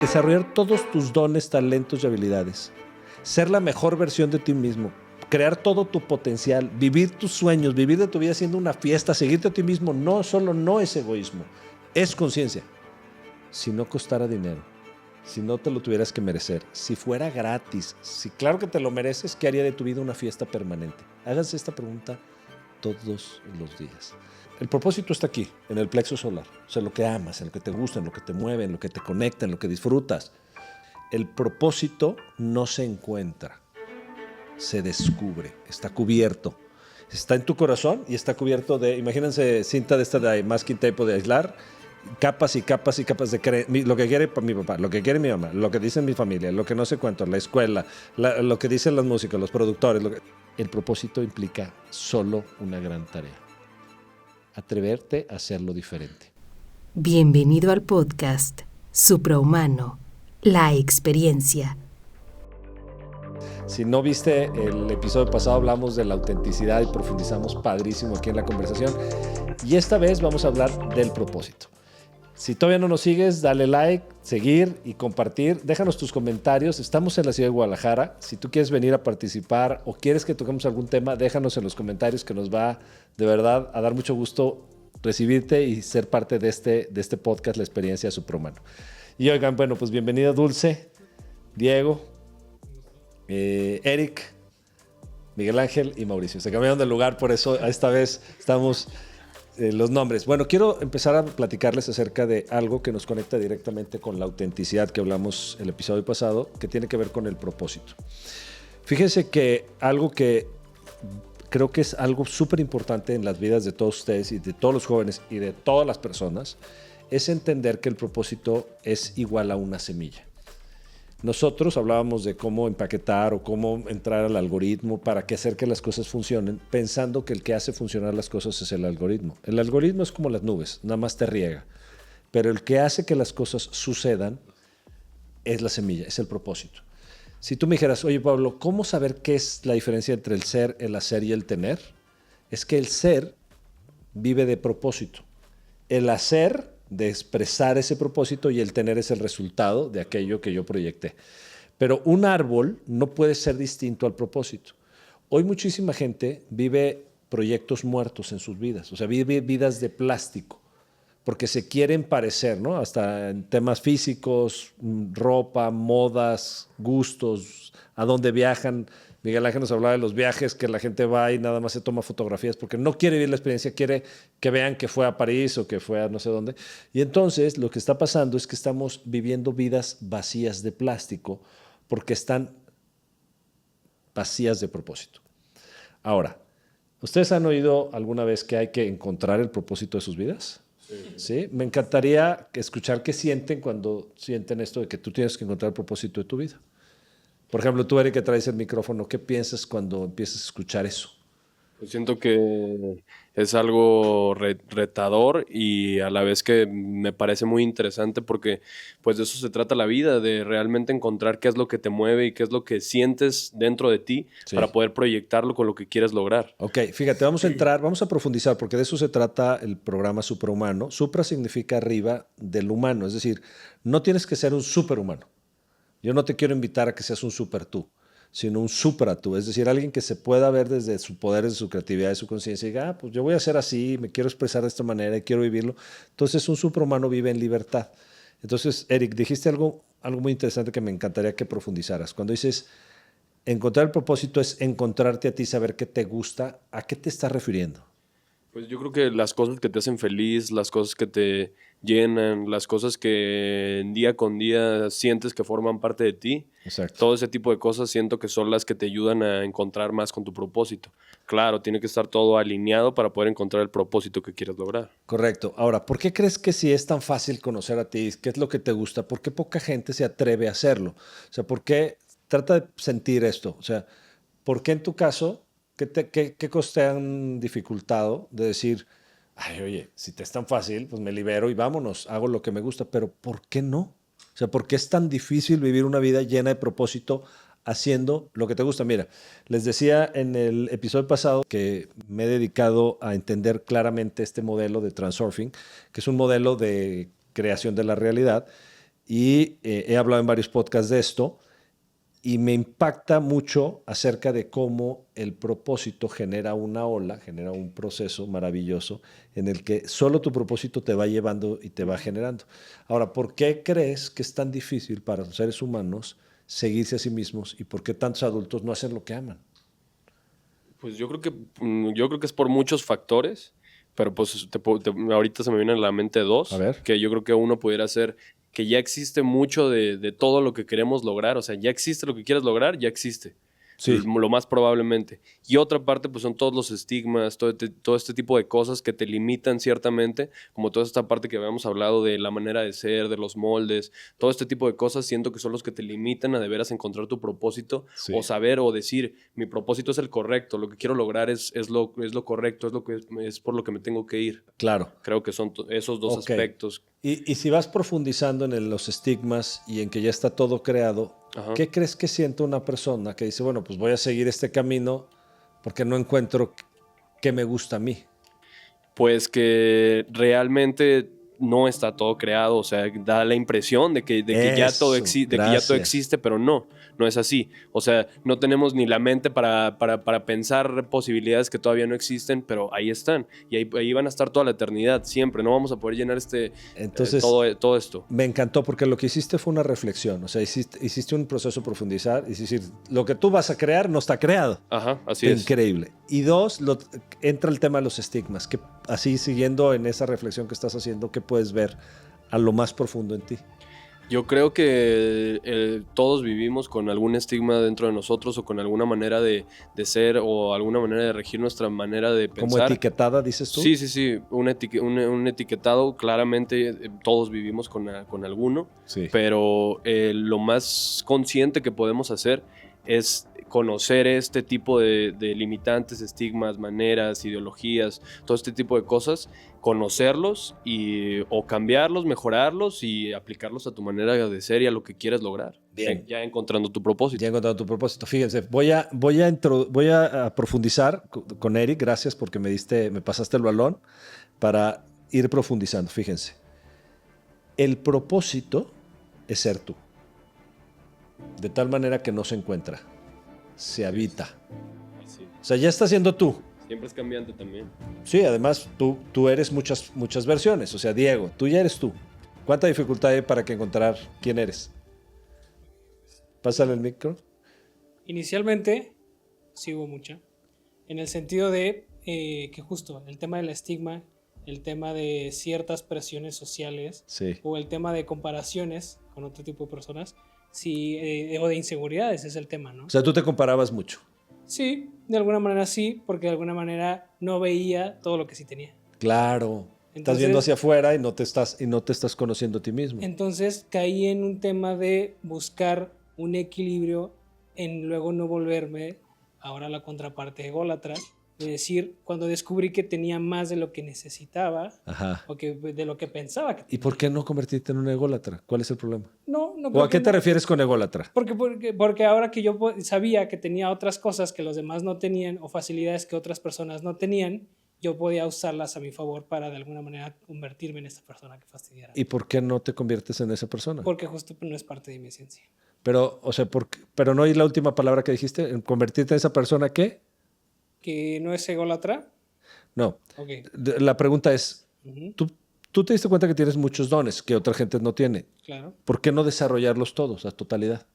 Desarrollar todos tus dones, talentos y habilidades. Ser la mejor versión de ti mismo. Crear todo tu potencial. Vivir tus sueños. Vivir de tu vida siendo una fiesta. Seguirte a ti mismo. No es egoísmo. Es conciencia. Si no costara dinero. Si no te lo tuvieras que merecer. Si fuera gratis. Si claro que te lo mereces, ¿qué haría de tu vida una fiesta permanente? Háganse esta pregunta todos los días. El propósito está aquí, en el plexo solar. O sea, lo que amas, en lo que te gusta, en lo que te mueve, en lo que te conecta, en lo que disfrutas. El propósito no se encuentra, se descubre, está cubierto. Está en tu corazón y está cubierto de, imagínense, cinta de esta de masking tape de aislar, capas y capas y capas de lo que quiere mi papá, lo que quiere mi mamá, lo que dice mi familia, lo que no sé cuánto, la escuela, lo que dicen los músicos, los productores. El propósito implica solo una gran tarea. Atreverte a hacerlo diferente. Bienvenido al podcast Suprahumano, la experiencia. Si no viste el episodio pasado, hablamos de la autenticidad y profundizamos padrísimo aquí en la conversación. Y esta vez vamos a hablar del propósito. Si todavía no nos sigues, dale like, seguir y compartir. Déjanos tus comentarios. Estamos en la ciudad de Guadalajara. Si tú quieres venir a participar o quieres que toquemos algún tema, déjanos en los comentarios, que nos va de verdad a dar mucho gusto recibirte y ser parte de este podcast, La Experiencia Suprahumano. Y oigan, bueno, pues bienvenida Dulce, Diego, Eric, Miguel Ángel y Mauricio. Se cambiaron de lugar, por eso esta vez estamos los nombres. Bueno, quiero empezar a platicarles acerca de algo que nos conecta directamente con la autenticidad que hablamos el episodio pasado, que tiene que ver con el propósito. Fíjense que algo que creo que es algo súper importante en las vidas de todos ustedes y de todos los jóvenes y de todas las personas es entender que el propósito es igual a una semilla. Nosotros hablábamos de cómo empaquetar o cómo entrar al algoritmo para que hacer que las cosas funcionen, pensando que el que hace funcionar las cosas es el algoritmo. El algoritmo es como las nubes, nada más te riega. Pero el que hace que las cosas sucedan es la semilla, es el propósito. Si tú me dijeras, oye Pablo, ¿cómo saber qué es la diferencia entre el ser, el hacer y el tener? Es que el ser vive de propósito. El hacer de expresar ese propósito y el tener es el resultado de aquello que yo proyecté. Pero un árbol no puede ser distinto al propósito. Hoy muchísima gente vive proyectos muertos en sus vidas, o sea, vive vidas de plástico, porque se quieren parecer, ¿no? Hasta en temas físicos, ropa, modas, gustos, a dónde viajan. Miguel Ángel nos hablaba de los viajes, que la gente va y nada más se toma fotografías porque no quiere vivir la experiencia, quiere que vean que fue a París o que fue a no sé dónde. Y entonces lo que está pasando es que estamos viviendo vidas vacías de plástico porque están vacías de propósito. Ahora, ¿ustedes han oído alguna vez que hay que encontrar el propósito de sus vidas? Sí. Me encantaría escuchar qué sienten cuando sienten esto de que tú tienes que encontrar el propósito de tu vida. Por ejemplo, tú, Eric, que traes el micrófono, ¿qué piensas cuando empiezas a escuchar eso? Pues siento que es algo retador y a la vez que me parece muy interesante porque pues de eso se trata la vida, de realmente encontrar qué es lo que te mueve y qué es lo que sientes dentro de ti para poder proyectarlo con lo que quieres lograr. Ok, fíjate, vamos a profundizar porque de eso se trata el programa Suprahumano. Supra significa arriba del humano, es decir, no tienes que ser un superhumano. Yo no te quiero invitar a que seas un super tú, sino un supra tú, es decir, alguien que se pueda ver desde su poder, desde su creatividad, de su conciencia y diga, pues yo voy a ser así, me quiero expresar de esta manera y quiero vivirlo. Entonces un suprahumano vive en libertad. Entonces, Eric, dijiste algo muy interesante que me encantaría que profundizaras. Cuando dices encontrar el propósito es encontrarte a ti, saber qué te gusta, ¿a qué te estás refiriendo? Pues yo creo que las cosas que te hacen feliz, las cosas que te llenan, las cosas que día con día sientes que forman parte de ti. Exacto. Todo ese tipo de cosas siento que son las que te ayudan a encontrar más con tu propósito. Claro, tiene que estar todo alineado para poder encontrar el propósito que quieres lograr. Correcto. Ahora, ¿por qué crees que si es tan fácil conocer a ti, qué es lo que te gusta, por qué poca gente se atreve a hacerlo? O sea, ¿por qué? Trata de sentir esto. O sea, ¿por qué en tu caso, qué cosas te han dificultado de decir, ay, oye, si te es tan fácil, pues me libero y vámonos, hago lo que me gusta, pero ¿por qué no? O sea, ¿por qué es tan difícil vivir una vida llena de propósito haciendo lo que te gusta? Mira, les decía en el episodio pasado que me he dedicado a entender claramente este modelo de Transurfing, que es un modelo de creación de la realidad. y he hablado en varios podcasts de esto y me impacta mucho acerca de cómo el propósito genera una ola, genera un proceso maravilloso en el que solo tu propósito te va llevando y te va generando. Ahora, ¿por qué crees que es tan difícil para los seres humanos seguirse a sí mismos y por qué tantos adultos no hacen lo que aman? Pues yo creo que es por muchos factores, pero pues ahorita se me vienen a la mente dos, A ver. que yo creo que uno pudiera ser que ya existe mucho de todo lo que queremos lograr, o sea, ya existe lo que quieres lograr, ya existe. Sí. Lo más probablemente. Y otra parte, pues son todos los estigmas, todo este tipo de cosas que te limitan ciertamente, como toda esta parte que habíamos hablado de la manera de ser, de los moldes, todo este tipo de cosas, siento que son los que te limitan a de veras encontrar tu propósito, Sí. o saber o decir, mi propósito es el correcto, lo que quiero lograr es lo correcto, es por lo que me tengo que ir. Claro. Creo que son esos dos Ok. aspectos. Y si vas profundizando en los estigmas y en que ya está todo creado, Ajá. ¿qué crees que siente una persona que dice, bueno, pues voy a seguir este camino porque no encuentro qué me gusta a mí? Pues que realmente no está todo creado, o sea, da la impresión de que ya todo Eso, de que ya todo gracias. existe, pero no es así. O sea, no tenemos ni la mente para pensar posibilidades que todavía no existen, pero ahí están. Y ahí van a estar toda la eternidad, siempre. No vamos a poder llenar Entonces, todo esto. me encantó porque lo que hiciste fue una reflexión, o sea, hiciste un proceso de profundizar, es decir, lo que tú vas a crear no está creado. Ajá, así es. Increíble. Y dos, entra el tema de los estigmas, que así siguiendo en esa reflexión que estás haciendo, ¿qué puedes ver a lo más profundo en ti? Yo creo que todos vivimos con algún estigma dentro de nosotros o con alguna manera de ser o alguna manera de regir nuestra manera de pensar. ¿Como etiquetada, dices tú? Sí. Un etiquetado, claramente todos vivimos con alguno, Sí. pero lo más consciente que podemos hacer es conocer este tipo de limitantes, estigmas, maneras, ideologías, todo este tipo de cosas, conocerlos o cambiarlos, mejorarlos y aplicarlos a tu manera de ser y a lo que quieres lograr. Bien. Ya encontrando tu propósito. Ya he encontrado tu propósito. Fíjense, voy a profundizar con Eric. Gracias porque me pasaste el balón para ir profundizando. Fíjense, el propósito es ser tú, de tal manera que no se encuentra, se habita. Así. O sea, ya estás siendo tú. Siempre es cambiante también. Sí, además tú eres muchas versiones. O sea, Diego, tú ya eres tú. ¿Cuánta dificultad hay para que encontrar quién eres? Pásale el micro. Inicialmente, sí hubo mucha, en el sentido de que justo el tema del estigma, el tema de ciertas presiones sociales Sí. o el tema de comparaciones con otro tipo de personas, sí, o de inseguridades es el tema, ¿no? O sea, tú te comparabas mucho. Sí, de alguna manera sí, porque de alguna manera no veía todo lo que sí tenía. Claro. Estás Entonces- viendo hacia afuera y no te estás conociendo a ti mismo. Entonces caí en un tema de buscar un equilibrio en luego no volverme ahora la contraparte ególatra, de decir, cuando descubrí que tenía más de lo que necesitaba Ajá. o que de lo que pensaba que ¿Y por qué no convertirte en un ególatra? ¿Cuál es el problema? no ¿O a creo qué que te no. refieres con ególatra? Porque ahora que yo sabía que tenía otras cosas que los demás no tenían o facilidades que otras personas no tenían, yo podía usarlas a mi favor para de alguna manera convertirme en esta persona que fastidiara. ¿Y por qué no te conviertes en esa persona? Porque justo no es parte de mi esencia. Pero, o sea, pero no oí la última palabra que dijiste. ¿En ¿Convertirte en esa persona qué? ¿Que no es ególatra? No. Ok. La pregunta es, Ujú, tú te diste cuenta que tienes muchos dones que otra gente no tiene. claro. ¿Por qué no desarrollarlos todos a totalidad?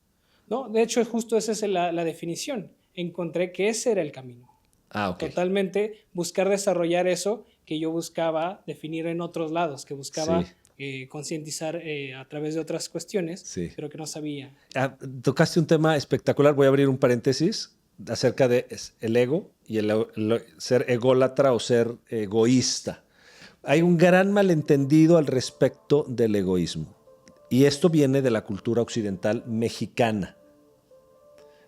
No, de hecho, justo esa es la definición. Encontré que ese era el camino. Ah, ok. Totalmente buscar desarrollar eso que yo buscaba definir en otros lados, que buscaba Sí. concientizar a través de otras cuestiones, Sí. pero que no sabía. Tocaste un tema espectacular. Voy a abrir un paréntesis acerca de el ego y el ser ególatra o ser egoísta. Hay un gran malentendido al respecto del egoísmo. Y esto viene de la cultura occidental mexicana.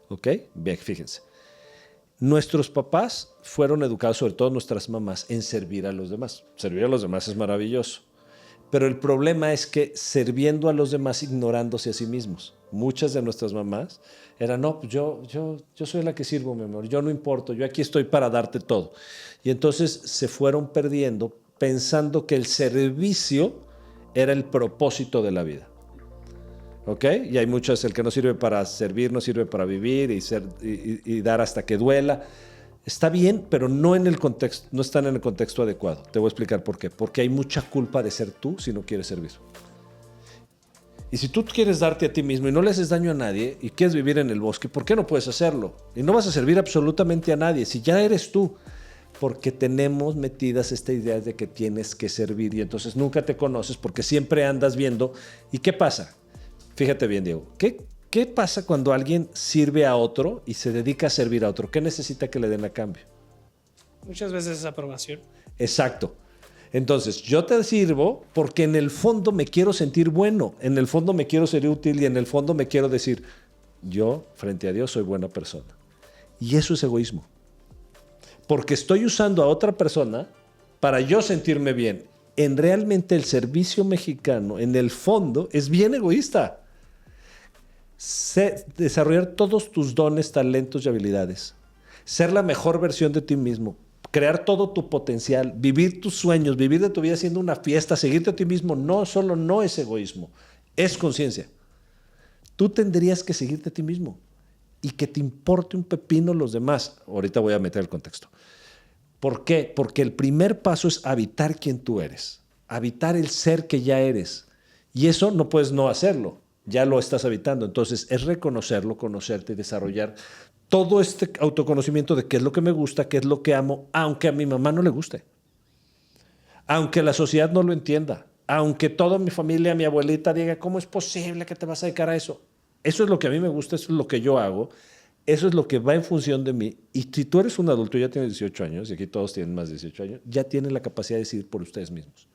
¿Ok? Bien, fíjense. Nuestros papás fueron educados, sobre todo nuestras mamás, en servir a los demás. Servir a los demás es maravilloso. Pero el problema es que sirviendo a los demás, ignorándose a sí mismos. Muchas de nuestras mamás eran, no, pues yo soy la que sirvo, mi amor, yo no importo, yo aquí estoy para darte todo. Y entonces se fueron perdiendo pensando que el servicio era el propósito de la vida. ¿ok? Y hay muchos, el que no sirve para servir, no sirve para vivir y dar hasta que duela. Está bien, pero no están en el contexto adecuado. Te voy a explicar por qué. Porque hay mucha culpa de ser tú si no quieres servir. Y si tú quieres darte a ti mismo y no le haces daño a nadie y quieres vivir en el bosque, ¿por qué no puedes hacerlo? Y no vas a servir absolutamente a nadie si ya eres tú. Porque tenemos metidas esta idea de que tienes que servir y entonces nunca te conoces porque siempre andas viendo. ¿Y qué pasa? Fíjate bien, Diego. ¿Qué pasa cuando alguien sirve a otro y se dedica a servir a otro? ¿Qué necesita que le den a cambio? Muchas veces es aprobación. Exacto. Entonces, yo te sirvo porque en el fondo me quiero sentir bueno, en el fondo me quiero ser útil y en el fondo me quiero decir, yo frente a Dios soy buena persona. Y eso es egoísmo. Porque estoy usando a otra persona para yo sentirme bien. Realmente el servicio mexicano, en el fondo, es bien egoísta. Desarrollar todos tus dones, talentos y habilidades. Ser la mejor versión de ti mismo. Crear todo tu potencial. Vivir tus sueños. Vivir de tu vida siendo una fiesta. Seguirte a ti mismo. No es egoísmo. Es conciencia. Tú tendrías que seguirte a ti mismo. Y que te importe un pepino los demás. Ahorita voy a meter el contexto. ¿Por qué? Porque el primer paso es habitar quien tú eres. Habitar el ser que ya eres. Y eso no puedes no hacerlo. Ya lo estás habitando. Entonces es reconocerlo, conocerte y desarrollar todo este autoconocimiento de qué es lo que me gusta, qué es lo que amo, aunque a mi mamá no le guste. Aunque la sociedad no lo entienda. Aunque toda mi familia, mi abuelita diga, ¿cómo es posible que te vas a dedicar a eso? Eso es lo que a mí me gusta, eso es lo que yo hago. Eso es lo que va en función de mí. Y si tú eres un adulto, ya tienes 18 años, y aquí todos tienen más de 18 años, ya tienen la capacidad de decidir por ustedes mismos.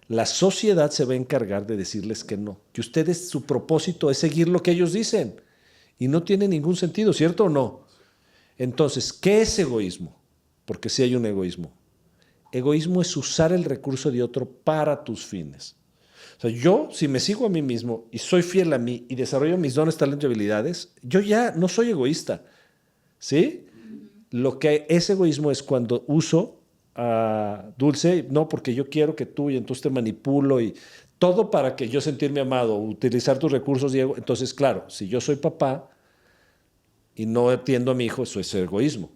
La sociedad se va a encargar de decirles que no, que ustedes, su propósito es seguir lo que ellos dicen. Y no tiene ningún sentido, ¿cierto o no? Entonces, ¿qué es egoísmo? Porque sí hay un egoísmo. Egoísmo es usar el recurso de otro para tus fines. O sea, yo, si me sigo a mí mismo y soy fiel a mí y desarrollo mis dones, talentos y habilidades, yo ya no soy egoísta. ¿Sí? Lo que es egoísmo es cuando uso a Dulce, no, porque yo quiero que tú y entonces te manipulo y todo para que yo sentirme amado, utilizar tus recursos, Diego. Entonces, claro, si yo soy papá y no atiendo a mi hijo, eso es egoísmo.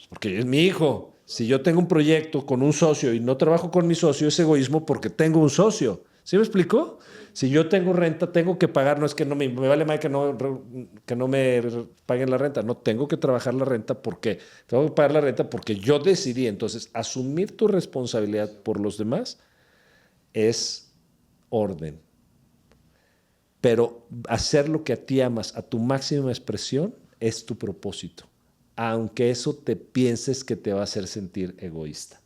Porque es mi hijo. Si yo tengo un proyecto con un socio y no trabajo con mi socio, es egoísmo porque tengo un socio. ¿Sí me explicó? Si yo tengo renta, tengo que pagar, no es que no me vale más que no me paguen la renta, no, tengo que trabajar la renta porque tengo que pagar la renta porque yo decidí. Entonces, asumir tu responsabilidad por los demás es orden. Pero hacer lo que a ti amas a tu máxima expresión es tu propósito, aunque eso te pienses que te va a hacer sentir egoísta.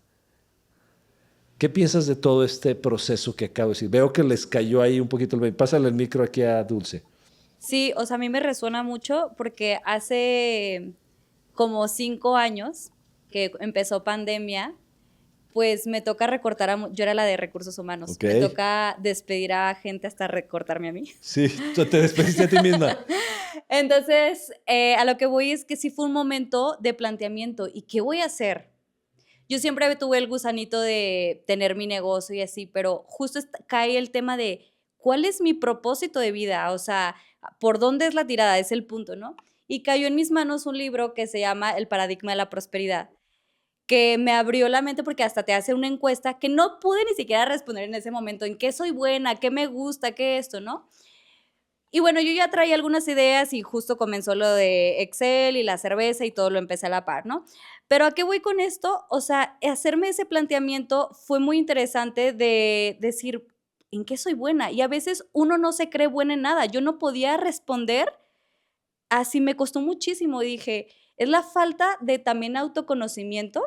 ¿Qué piensas de todo este proceso que acabo de decir? Veo que les cayó ahí un poquito. Pásale el micro aquí a Dulce. Sí, o sea, a mí me resuena mucho porque hace como 5 años que empezó pandemia, pues me toca recortar yo era la de recursos humanos. Okay. Me toca despedir a gente hasta recortarme a mí. Sí, tú te despediste a ti misma. Entonces, a lo que voy es que sí fue un momento de planteamiento. ¿Y qué voy a hacer? Yo siempre tuve el gusanito de tener mi negocio y así, pero justo cae el tema de ¿cuál es mi propósito de vida? O sea, ¿por dónde es la tirada? Es el punto, ¿no? Y cayó en mis manos un libro que se llama El paradigma de la prosperidad, que me abrió la mente porque hasta te hace una encuesta que no pude ni siquiera responder en ese momento, en qué soy buena, qué me gusta, qué esto, ¿no? Y bueno, yo ya traía algunas ideas y justo comenzó lo de Excel y la cerveza y todo lo empecé a la par, ¿no? Pero ¿a qué voy con esto? O sea, hacerme ese planteamiento fue muy interesante de decir, ¿en qué soy buena? Y a veces uno no se cree buena en nada. Yo no podía responder, así me costó muchísimo. Dije, es la falta de también autoconocimiento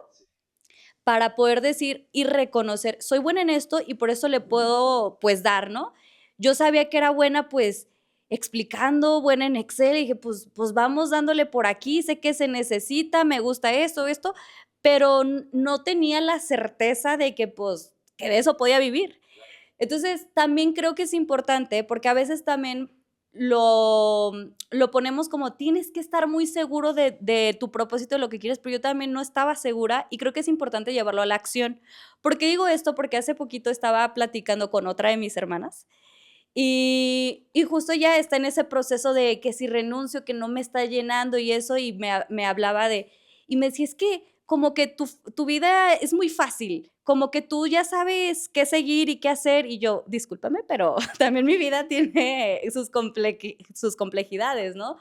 para poder decir y reconocer, soy buena en esto y por eso le puedo, pues, dar, ¿no? Yo sabía que era buena, pues, explicando, buena en Excel, y dije, pues vamos dándole por aquí, sé que se necesita, me gusta esto, pero no tenía la certeza de que, pues, que de eso podía vivir. Entonces, también creo que es importante, porque a veces también lo ponemos como, tienes que estar muy seguro de tu propósito, de lo que quieres, pero yo también no estaba segura y creo que es importante llevarlo a la acción. ¿Por qué digo esto? Porque hace poquito estaba platicando con otra de mis hermanas Y justo ya está en ese proceso de que si renuncio, que no me está llenando y eso, y me hablaba y me decía, es que como que tu vida es muy fácil, como que tú ya sabes qué seguir y qué hacer, y yo, discúlpame, pero también mi vida tiene sus complejidades, ¿no?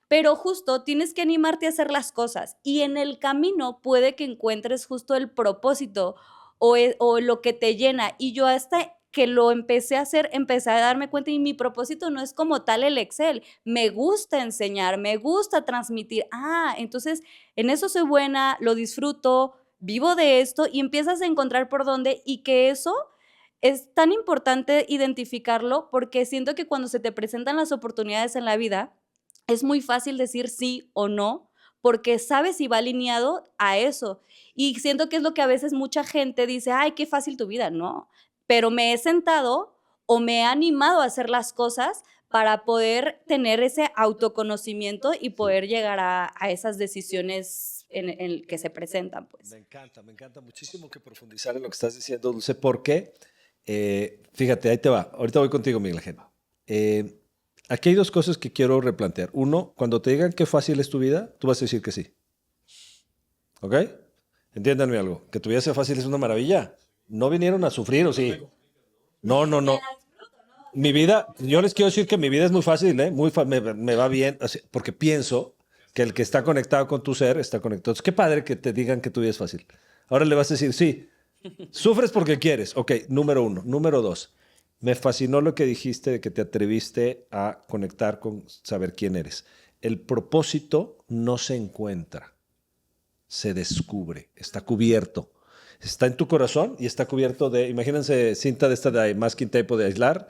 Pero justo tienes que animarte a hacer las cosas y en el camino puede que encuentres justo el propósito o lo que te llena. Y yo hasta que lo empecé a hacer, empecé a darme cuenta y mi propósito no es como tal el Excel. Me gusta enseñar, me gusta transmitir. Entonces en eso soy buena, lo disfruto, vivo de esto y empiezas a encontrar por dónde y que eso es tan importante identificarlo porque siento que cuando se te presentan las oportunidades en la vida, es muy fácil decir sí o no, porque sabes si va alineado a eso. Y siento que es lo que a veces mucha gente dice, ay, qué fácil tu vida, no. Pero me he sentado o me he animado a hacer las cosas para poder tener ese autoconocimiento y poder llegar a esas decisiones que se presentan, pues. Me encanta muchísimo que profundizar en lo que estás diciendo, Dulce, porque, fíjate, ahí te va. Ahorita voy contigo, Miguel Ángel. Aquí hay dos cosas que quiero replantear. Uno, cuando te digan qué fácil es tu vida, tú vas a decir que sí. ¿Ok? Entiéndanme algo. Que tu vida sea fácil es una maravilla. No vinieron a sufrir, ¿o sí? No. Mi vida, yo les quiero decir que mi vida es muy fácil, ¿eh? Me va bien, porque pienso que el que está conectado con tu ser está conectado. Entonces, qué padre que te digan que tu vida es fácil. Ahora le vas a decir, sí, sufres porque quieres. Ok, número uno. Número dos. Me fascinó lo que dijiste de que te atreviste a conectar con saber quién eres. El propósito no se encuentra, se descubre, está cubierto. Está en tu corazón y está cubierto de, imagínense, cinta de esta de masking tape o de aislar,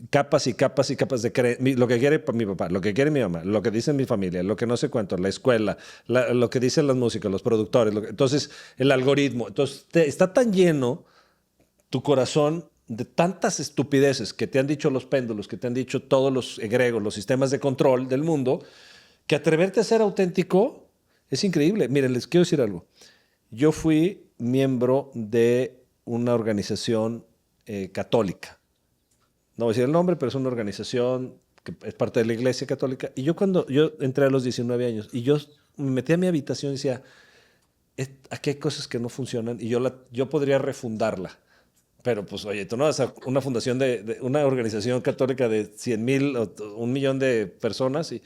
capas y capas y capas de lo que quiere mi papá, lo que quiere mi mamá, lo que dice mi familia, lo que no sé cuánto, la escuela, lo que dicen las músicas, los productores, entonces el algoritmo. Entonces está tan lleno tu corazón de tantas estupideces que te han dicho los péndulos, que te han dicho todos los egregos, los sistemas de control del mundo, que atreverte a ser auténtico es increíble. Miren, les quiero decir algo. Yo fui miembro de una organización católica. No voy a decir el nombre, pero es una organización que es parte de la Iglesia Católica. Y yo entré a los 19 años y yo me metí a mi habitación y decía, aquí hay cosas que no funcionan y yo podría refundarla. Pero pues, oye, tú no vas a una fundación de una organización católica de 100,000 o 1,000,000 de personas. Y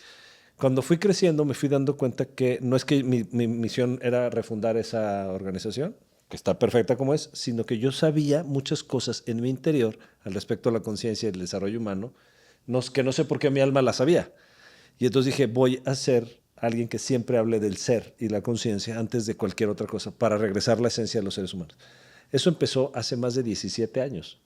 cuando fui creciendo me fui dando cuenta que no es que mi misión era refundar esa organización, que está perfecta como es, sino que yo sabía muchas cosas en mi interior al respecto a la conciencia y el desarrollo humano, que no sé por qué mi alma la sabía. Y entonces dije, voy a ser alguien que siempre hable del ser y la conciencia antes de cualquier otra cosa, para regresar la esencia de los seres humanos. Eso empezó hace más de 17 años.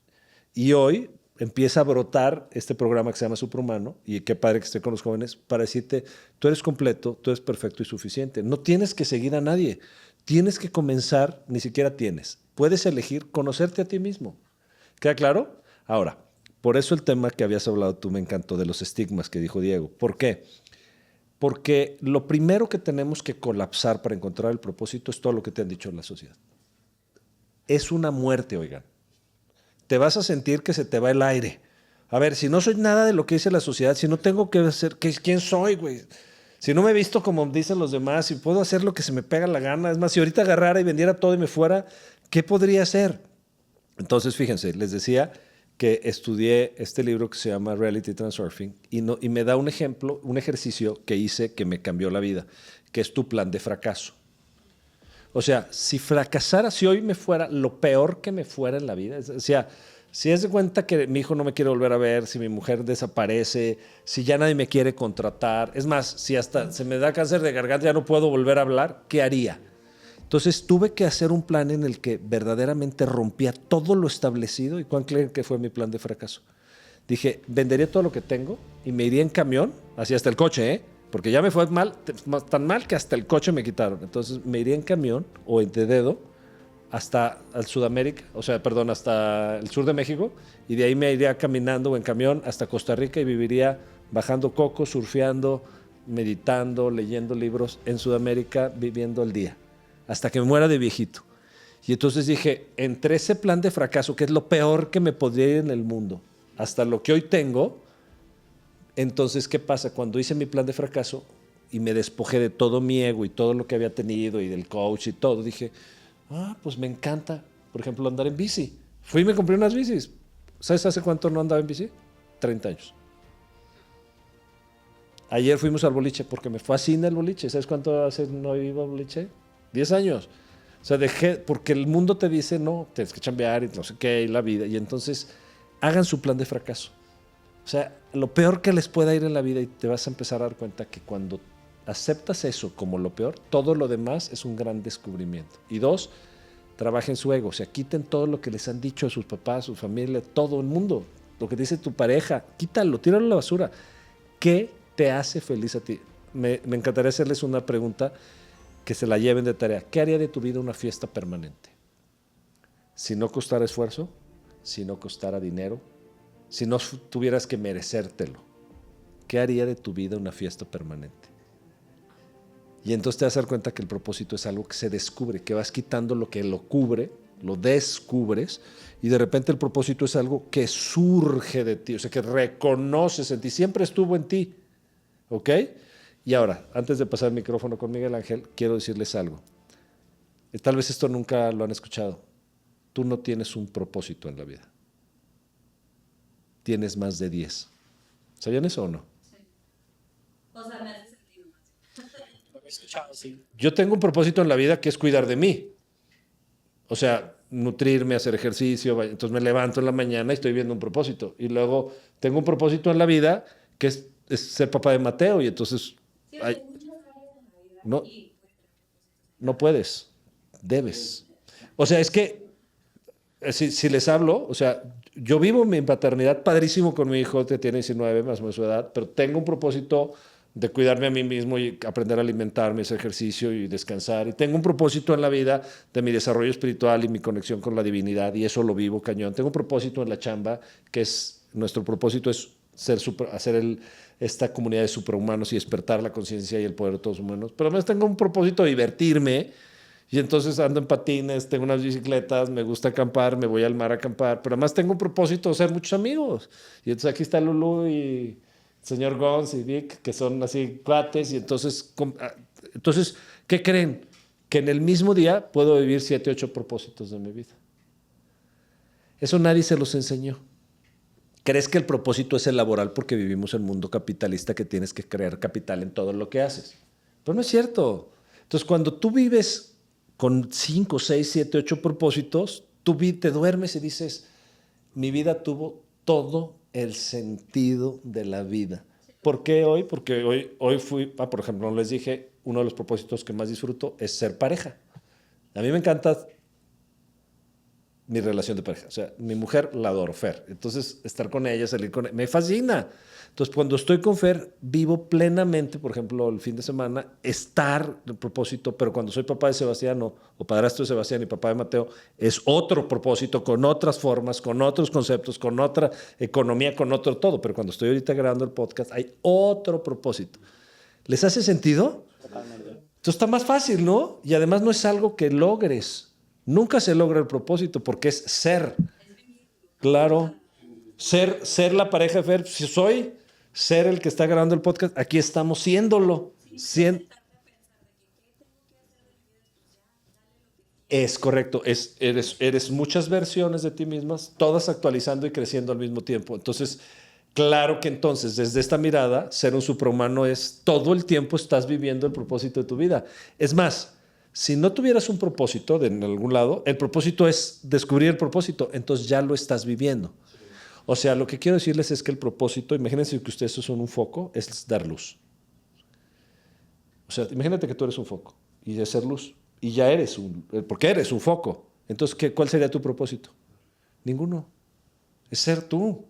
Y hoy empieza a brotar este programa que se llama Superhumano, y qué padre que esté con los jóvenes, para decirte, tú eres completo, tú eres perfecto y suficiente. No tienes que seguir a nadie. Tienes que comenzar, ni siquiera tienes. Puedes elegir conocerte a ti mismo. ¿Queda claro? Ahora, por eso el tema que habías hablado tú me encantó, de los estigmas que dijo Diego. ¿Por qué? Porque lo primero que tenemos que colapsar para encontrar el propósito es todo lo que te han dicho en la sociedad. Es una muerte, oigan. Te vas a sentir que se te va el aire. A ver, si no soy nada de lo que dice la sociedad, si no tengo que hacer, ¿quién soy, güey? Si no me he visto como dicen los demás, si puedo hacer lo que se me pega la gana, es más, si ahorita agarrara y vendiera todo y me fuera, ¿qué podría hacer? Entonces, fíjense, les decía que estudié este libro que se llama Reality Transurfing y me da un ejemplo, un ejercicio que hice que me cambió la vida, que es tu plan de fracaso. O sea, si fracasara, si hoy me fuera lo peor que me fuera en la vida, o sea, si es de cuenta que mi hijo no me quiere volver a ver, si mi mujer desaparece, si ya nadie me quiere contratar, es más, si hasta se me da cáncer de garganta, ya no puedo volver a hablar, ¿qué haría? Entonces tuve que hacer un plan en el que verdaderamente rompía todo lo establecido. ¿Y cuál creen que fue mi plan de fracaso? Dije, vendería todo lo que tengo y me iría en camión, así hasta el coche, ¿eh? Porque ya me fue mal, tan mal que hasta el coche me quitaron. Entonces me iría en camión o de dedo hasta el Sudamérica, hasta el sur de México, y de ahí me iría caminando o en camión hasta Costa Rica y viviría bajando coco, surfeando, meditando, leyendo libros en Sudamérica, viviendo el día, hasta que me muera de viejito. Y entonces dije, entre ese plan de fracaso, que es lo peor que me podría ir en el mundo, hasta lo que hoy tengo. Entonces, ¿qué pasa? Cuando hice mi plan de fracaso y me despojé de todo mi ego y todo lo que había tenido y del coach y todo, dije, pues me encanta, por ejemplo, andar en bici. Fui y me compré unas bicis. ¿Sabes hace cuánto no andaba en bici? 30 años. Ayer fuimos al boliche porque me fascina el boliche. ¿Sabes cuánto hace no iba al boliche? 10 años. O sea, dejé, porque el mundo te dice, no, tienes que chambear y no sé qué, y la vida. Y entonces, hagan su plan de fracaso. O sea, lo peor que les pueda ir en la vida, y te vas a empezar a dar cuenta que cuando aceptas eso como lo peor, todo lo demás es un gran descubrimiento. Y 2, trabajen su ego. O sea, quiten todo lo que les han dicho a sus papás, su familia, todo el mundo. Lo que te dice tu pareja, quítalo, tíralo a la basura. ¿Qué te hace feliz a ti? Me encantaría hacerles una pregunta que se la lleven de tarea. ¿Qué haría de tu vida una fiesta permanente? Si no costara esfuerzo, si no costara dinero, si no tuvieras que merecértelo, ¿qué haría de tu vida una fiesta permanente? Y entonces te vas a dar cuenta que el propósito es algo que se descubre, que vas quitando lo que lo cubre, lo descubres, y de repente el propósito es algo que surge de ti, o sea, que reconoces en ti, siempre estuvo en ti, ¿ok? Y ahora, antes de pasar el micrófono con Miguel Ángel, quiero decirles algo. Tal vez esto nunca lo han escuchado. Tú no tienes un propósito en la vida. Tienes más de 10. ¿Sabían eso o no? Sí. O sea, me hace sentido más. Lo he escuchado, sí. Yo tengo un propósito en la vida que es cuidar de mí. O sea, nutrirme, hacer ejercicio. Entonces me levanto en la mañana y estoy viendo un propósito. Y luego tengo un propósito en la vida que es ser papá de Mateo. Y entonces... Sí, hay, muchas áreas en la vida. no, Y no puedes. Debes. O sea, es que si les hablo, o sea, yo vivo mi paternidad padrísimo con mi hijo que tiene 19, más o menos su edad, pero tengo un propósito de cuidarme a mí mismo y aprender a alimentarme, hacer ejercicio y descansar. Y tengo un propósito en la vida de mi desarrollo espiritual y mi conexión con la divinidad, y eso lo vivo cañón. Tengo un propósito en la chamba, que es, nuestro propósito es hacer esta comunidad de superhumanos y despertar la conciencia y el poder de todos los humanos. Pero además tengo un propósito de divertirme, y entonces ando en patines, tengo unas bicicletas, me gusta acampar, me voy al mar a acampar, pero además tengo un propósito de hacer muchos amigos. Y entonces aquí está Lulú y el señor Gons y Vic, que son así cuates, y entonces, ¿qué creen? Que en el mismo día puedo vivir 7, 8 propósitos de mi vida. Eso nadie se los enseñó. ¿Crees que el propósito es el laboral porque vivimos en un mundo capitalista que tienes que crear capital en todo lo que haces? Pero no es cierto. Entonces, cuando tú vives con 5, 6, 7, 8 propósitos, tú te duermes y dices, mi vida tuvo todo el sentido de la vida. ¿Por qué hoy? Porque hoy fui, por ejemplo, les dije, uno de los propósitos que más disfruto es ser pareja. A mí me encanta mi relación de pareja. O sea, mi mujer la adoro, Fer. Entonces, estar con ella, salir con ella, me fascina. Entonces, cuando estoy con Fer, vivo plenamente, por ejemplo, el fin de semana, estar de propósito, pero cuando soy papá de Sebastián o padrastro de Sebastián y papá de Mateo, es otro propósito, con otras formas, con otros conceptos, con otra economía, con otro todo. Pero cuando estoy ahorita grabando el podcast, hay otro propósito. ¿Les hace sentido? Totalmente. Entonces está más fácil, ¿no? Y además no es algo que logres. Nunca se logra el propósito porque es ser. Claro. Ser la pareja de Fer. Si soy ser el que está grabando el podcast, aquí estamos siéndolo. Es correcto. Eres muchas versiones de ti mismas, todas actualizando y creciendo al mismo tiempo. Entonces, claro que entonces, desde esta mirada, ser un superhumano es todo el tiempo estás viviendo el propósito de tu vida. Es más, si no tuvieras un propósito en algún lado, el propósito es descubrir el propósito, entonces ya lo estás viviendo. O sea, lo que quiero decirles es que el propósito, imagínense que ustedes son un foco, es dar luz. O sea, imagínate que tú eres un foco y de ser luz, y ya eres porque eres un foco. Entonces, ¿cuál sería tu propósito? Ninguno. Es ser tú.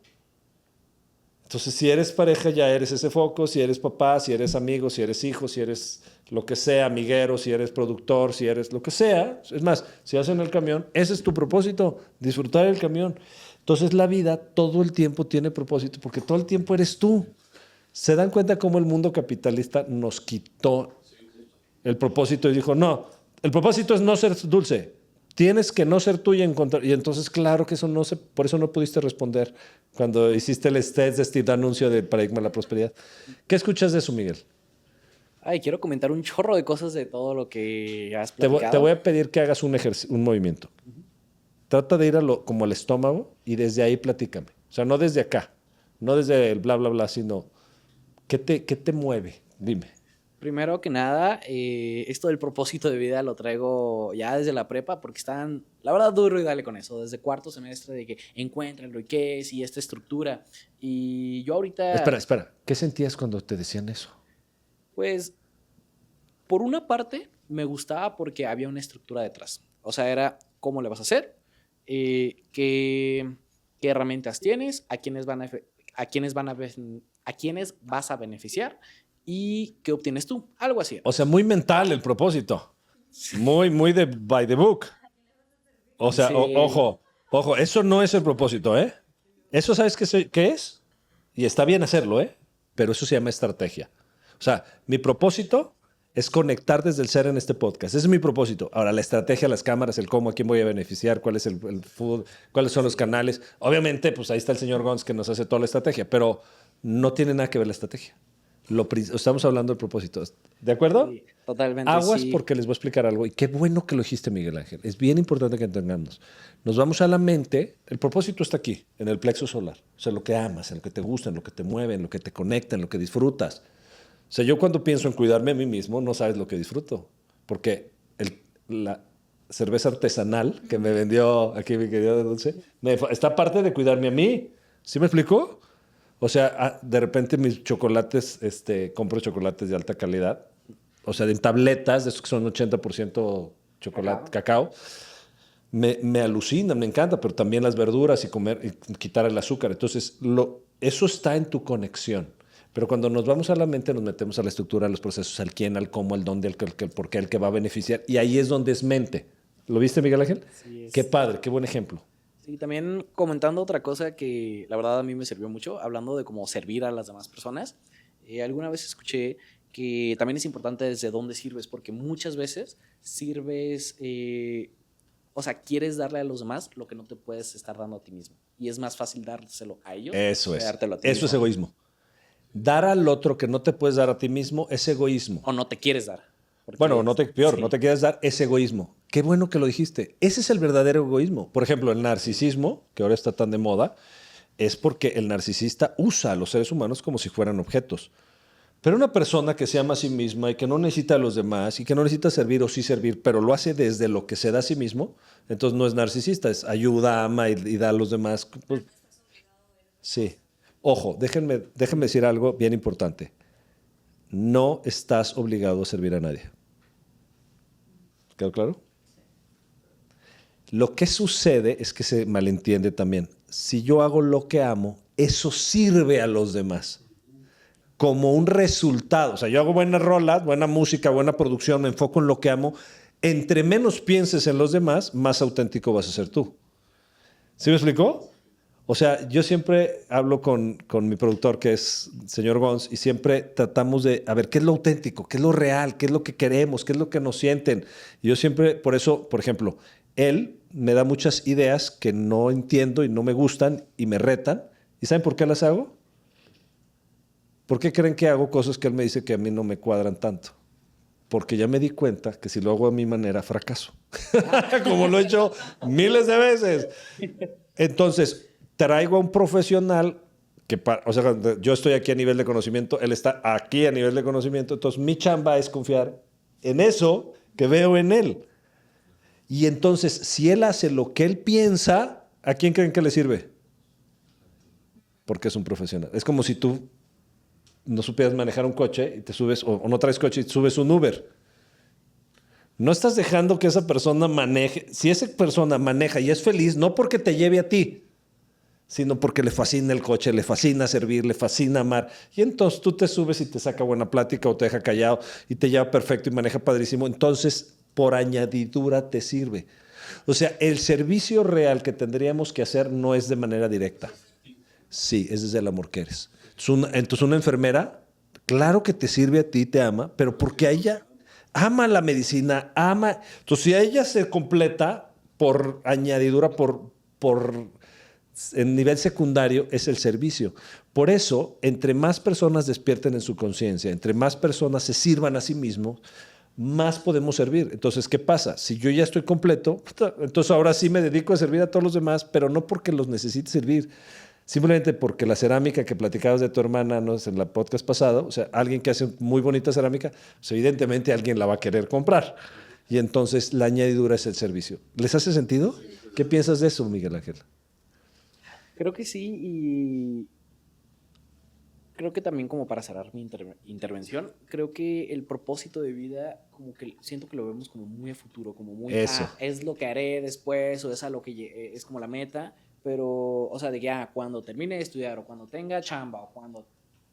Entonces, si eres pareja, ya eres ese foco. Si eres papá, si eres amigo, si eres hijo, si eres lo que sea, amiguero, si eres productor, si eres lo que sea. Es más, si vas en el camión, ese es tu propósito, disfrutar el camión. Entonces, la vida todo el tiempo tiene propósito, porque todo el tiempo eres tú. ¿Se dan cuenta cómo el mundo capitalista nos quitó el propósito y dijo, no, el propósito es no ser dulce, tienes que no ser tú y encontrar. Y entonces, claro que eso no se, por eso no pudiste responder cuando hiciste el test de este anuncio del paradigma de la prosperidad. ¿Qué escuchas de eso, Miguel? Ay, quiero comentar un chorro de cosas de todo lo que has Te platicado. voy a pedir que hagas un movimiento. Trata de ir como al estómago y desde ahí platícame. O sea, no desde acá, no desde el bla, bla, bla, sino ¿qué te mueve? Dime. Primero que nada, esto del propósito de vida lo traigo ya desde la prepa porque están, la verdad, duro y dale con eso. Desde cuarto semestre de que encuéntrenlo y qué es y esta estructura. Y yo ahorita... Espera. ¿Qué sentías cuando te decían eso? Pues, por una parte, me gustaba porque había una estructura detrás. O sea, era cómo le vas a hacer, qué herramientas tienes, a quiénes vas a beneficiar y qué obtienes tú. Algo así. O sea, muy mental el propósito. Muy de by the book. O sea, Sí. ojo, eso no es el propósito, ¿eh? Eso sabes qué es. Y está bien hacerlo, ¿eh? Pero eso se llama estrategia. O sea, mi propósito es conectar desde el ser en este podcast. Ese es mi propósito. Ahora, la estrategia, las cámaras, el cómo, a quién voy a beneficiar, cuál es el food, cuáles son los canales. Obviamente, pues ahí está el señor Gons que nos hace toda la estrategia, pero no tiene nada que ver la estrategia. Estamos hablando del propósito. ¿De acuerdo? Sí, totalmente. Aguas sí. porque les voy a explicar algo. Y qué bueno que lo dijiste, Miguel Ángel. Es bien importante que entendamos. Nos vamos a la mente. El propósito está aquí, en el plexo solar. O sea, lo que amas, en lo que te gusta, en lo que te mueve, en lo que te conecta, en lo que disfrutas. O sea, yo cuando pienso en cuidarme a mí mismo, no sabes lo que disfruto. Porque la cerveza artesanal que me vendió aquí mi querido Dulce, está parte de cuidarme a mí. ¿Sí me explico? O sea, de repente mis chocolates, compro chocolates de alta calidad. O sea, en tabletas, de esos que son 80% chocolate, cacao. Me alucina, me encanta, pero también las verduras y comer y quitar el azúcar. Entonces, eso está en tu conexión. Pero cuando nos vamos a la mente, nos metemos a la estructura, a los procesos, al quién, al cómo, al dónde, al por qué, al que va a beneficiar. Y ahí es donde es mente. ¿Lo viste, Miguel Ángel? Sí, Qué padre, qué buen ejemplo. Sí, también comentando otra cosa que la verdad a mí me sirvió mucho, hablando de cómo servir a las demás personas. Alguna vez escuché que también es importante desde dónde sirves, porque muchas veces sirves, o sea, quieres darle a los demás lo que no te puedes estar dando a ti mismo. Y es más fácil dárselo a ellos Eso que es. dártelo a ti Eso mismo. es egoísmo. Dar al otro que no te puedes dar a ti mismo es egoísmo. O no te quieres dar. Porque Bueno, peor, sí. no te quieres dar, es egoísmo. Qué bueno que lo dijiste. Ese es el verdadero egoísmo. Por ejemplo, el narcisismo, que ahora está tan de moda, es porque el narcisista usa a los seres humanos como si fueran objetos. Pero una persona que se ama a sí misma y que no necesita a los demás y que no necesita servir o sí servir, pero lo hace desde lo que se da a sí mismo, entonces no es narcisista, es ayuda, ama y da a los demás. Pues, sí. Ojo, déjenme decir algo bien importante. No estás obligado a servir a nadie. ¿Quedó claro? Lo que sucede es que se malentiende también. Si yo hago lo que amo, eso sirve a los demás. Como un resultado. O sea, yo hago buenas rolas, buena música, buena producción, me enfoco en lo que amo. Entre menos pienses en los demás, más auténtico vas a ser tú. ¿Sí me explicó? O sea, yo siempre hablo con mi productor, que es el señor Gons, y siempre tratamos de, a ver, ¿qué es lo auténtico? ¿Qué es lo real? ¿Qué es lo que queremos? ¿Qué es lo que nos sienten? Y yo siempre, por eso, por ejemplo, él me da muchas ideas que no entiendo y no me gustan y me retan. ¿Y saben por qué las hago? ¿Por qué creen que hago cosas que él me dice que a mí no me cuadran tanto? Porque ya me di cuenta que si lo hago a mi manera, fracaso. Como lo he hecho miles de veces. Entonces, traigo a un profesional que, o sea, yo estoy aquí a nivel de conocimiento, él está aquí a nivel de conocimiento, entonces mi chamba es confiar en eso que veo en él. Y entonces, si él hace lo que él piensa, ¿a quién creen que le sirve? Porque es un profesional. Es como si tú no supieras manejar un coche y te subes, o no traes coche y te subes un Uber. No estás dejando que esa persona maneje. Si esa persona maneja y es feliz, no porque te lleve a ti, sino porque le fascina el coche, le fascina servir, le fascina amar. Y entonces tú te subes y te saca buena plática o te deja callado y te lleva perfecto y maneja padrísimo. Entonces, por añadidura te sirve. O sea, el servicio real que tendríamos que hacer no es de manera directa. Sí, es desde el amor que eres. Entonces, una enfermera, claro que te sirve a ti, te ama, pero porque a ella ama la medicina, ama. Entonces, si a ella se completa, por añadidura, en nivel secundario, es el servicio. Por eso, entre más personas despierten en su conciencia, entre más personas se sirvan a sí mismos, más podemos servir. Entonces, ¿qué pasa? Si yo ya estoy completo, entonces ahora sí me dedico a servir a todos los demás, pero no porque los necesite servir, simplemente porque la cerámica que platicabas de tu hermana, ¿no? En la podcast pasado, o sea, alguien que hace muy bonita cerámica, pues evidentemente alguien la va a querer comprar. Y entonces la añadidura es el servicio. ¿Les hace sentido? ¿Qué piensas de eso, Miguel Ángel? Creo que sí, y creo que también como para cerrar mi intervención, creo que el propósito de vida, como que siento que lo vemos como muy a futuro, como muy, Eso. es lo que haré después, o es a lo que es como la meta, pero, o sea, de que, cuando termine de estudiar, o cuando tenga chamba, o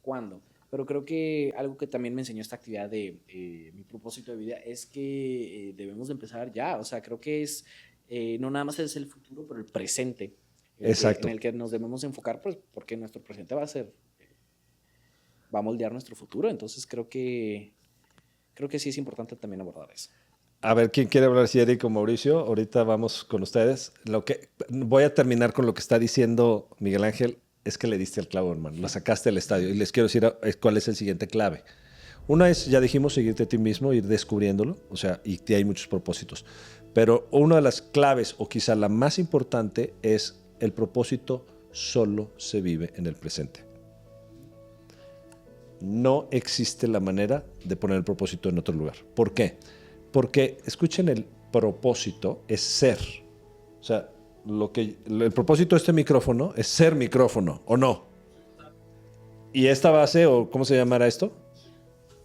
cuando. Pero creo que algo que también me enseñó esta actividad de mi propósito de vida es que debemos de empezar ya, o sea, creo que es, no nada más es el futuro, pero el presente. Exacto. En el que nos debemos enfocar, pues, porque nuestro presente va a moldear nuestro futuro. Entonces creo que sí es importante también abordar eso. A ver, ¿quién quiere hablar? Si Eric o Mauricio. Ahorita vamos con ustedes. Voy a terminar con lo que está diciendo Miguel Ángel. Es que le diste el clavo, hermano. Lo sacaste del estadio. Y les quiero decir cuál es el siguiente clave. Una es, ya dijimos, seguirte a ti mismo, ir descubriéndolo. O sea, y hay muchos propósitos. Pero una de las claves, o quizá la más importante, es el propósito solo se vive en el presente. No existe la manera de poner el propósito en otro lugar. ¿Por qué? Porque, escuchen, el propósito es ser. O sea, el propósito de este micrófono es ser micrófono, ¿o no? ¿Y esta base, o cómo se llamará esto?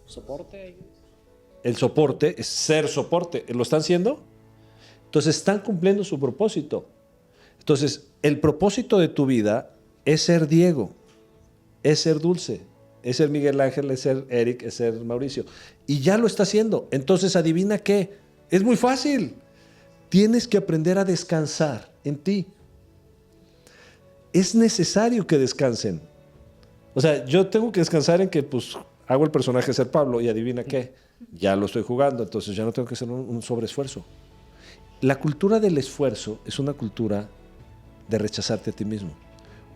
Soporte. El soporte es ser soporte. ¿Lo están siendo? Entonces, están cumpliendo su propósito. Entonces, el propósito de tu vida es ser Diego, es ser Dulce, es ser Miguel Ángel, es ser Eric, es ser Mauricio. Y ya lo está haciendo. Entonces, adivina qué. Es muy fácil. Tienes que aprender a descansar en ti. Es necesario que descansen. O sea, yo tengo que descansar en que, pues, hago el personaje de ser Pablo y adivina qué. Ya lo estoy jugando, entonces ya no tengo que hacer un sobreesfuerzo. La cultura del esfuerzo es una cultura de rechazarte a ti mismo.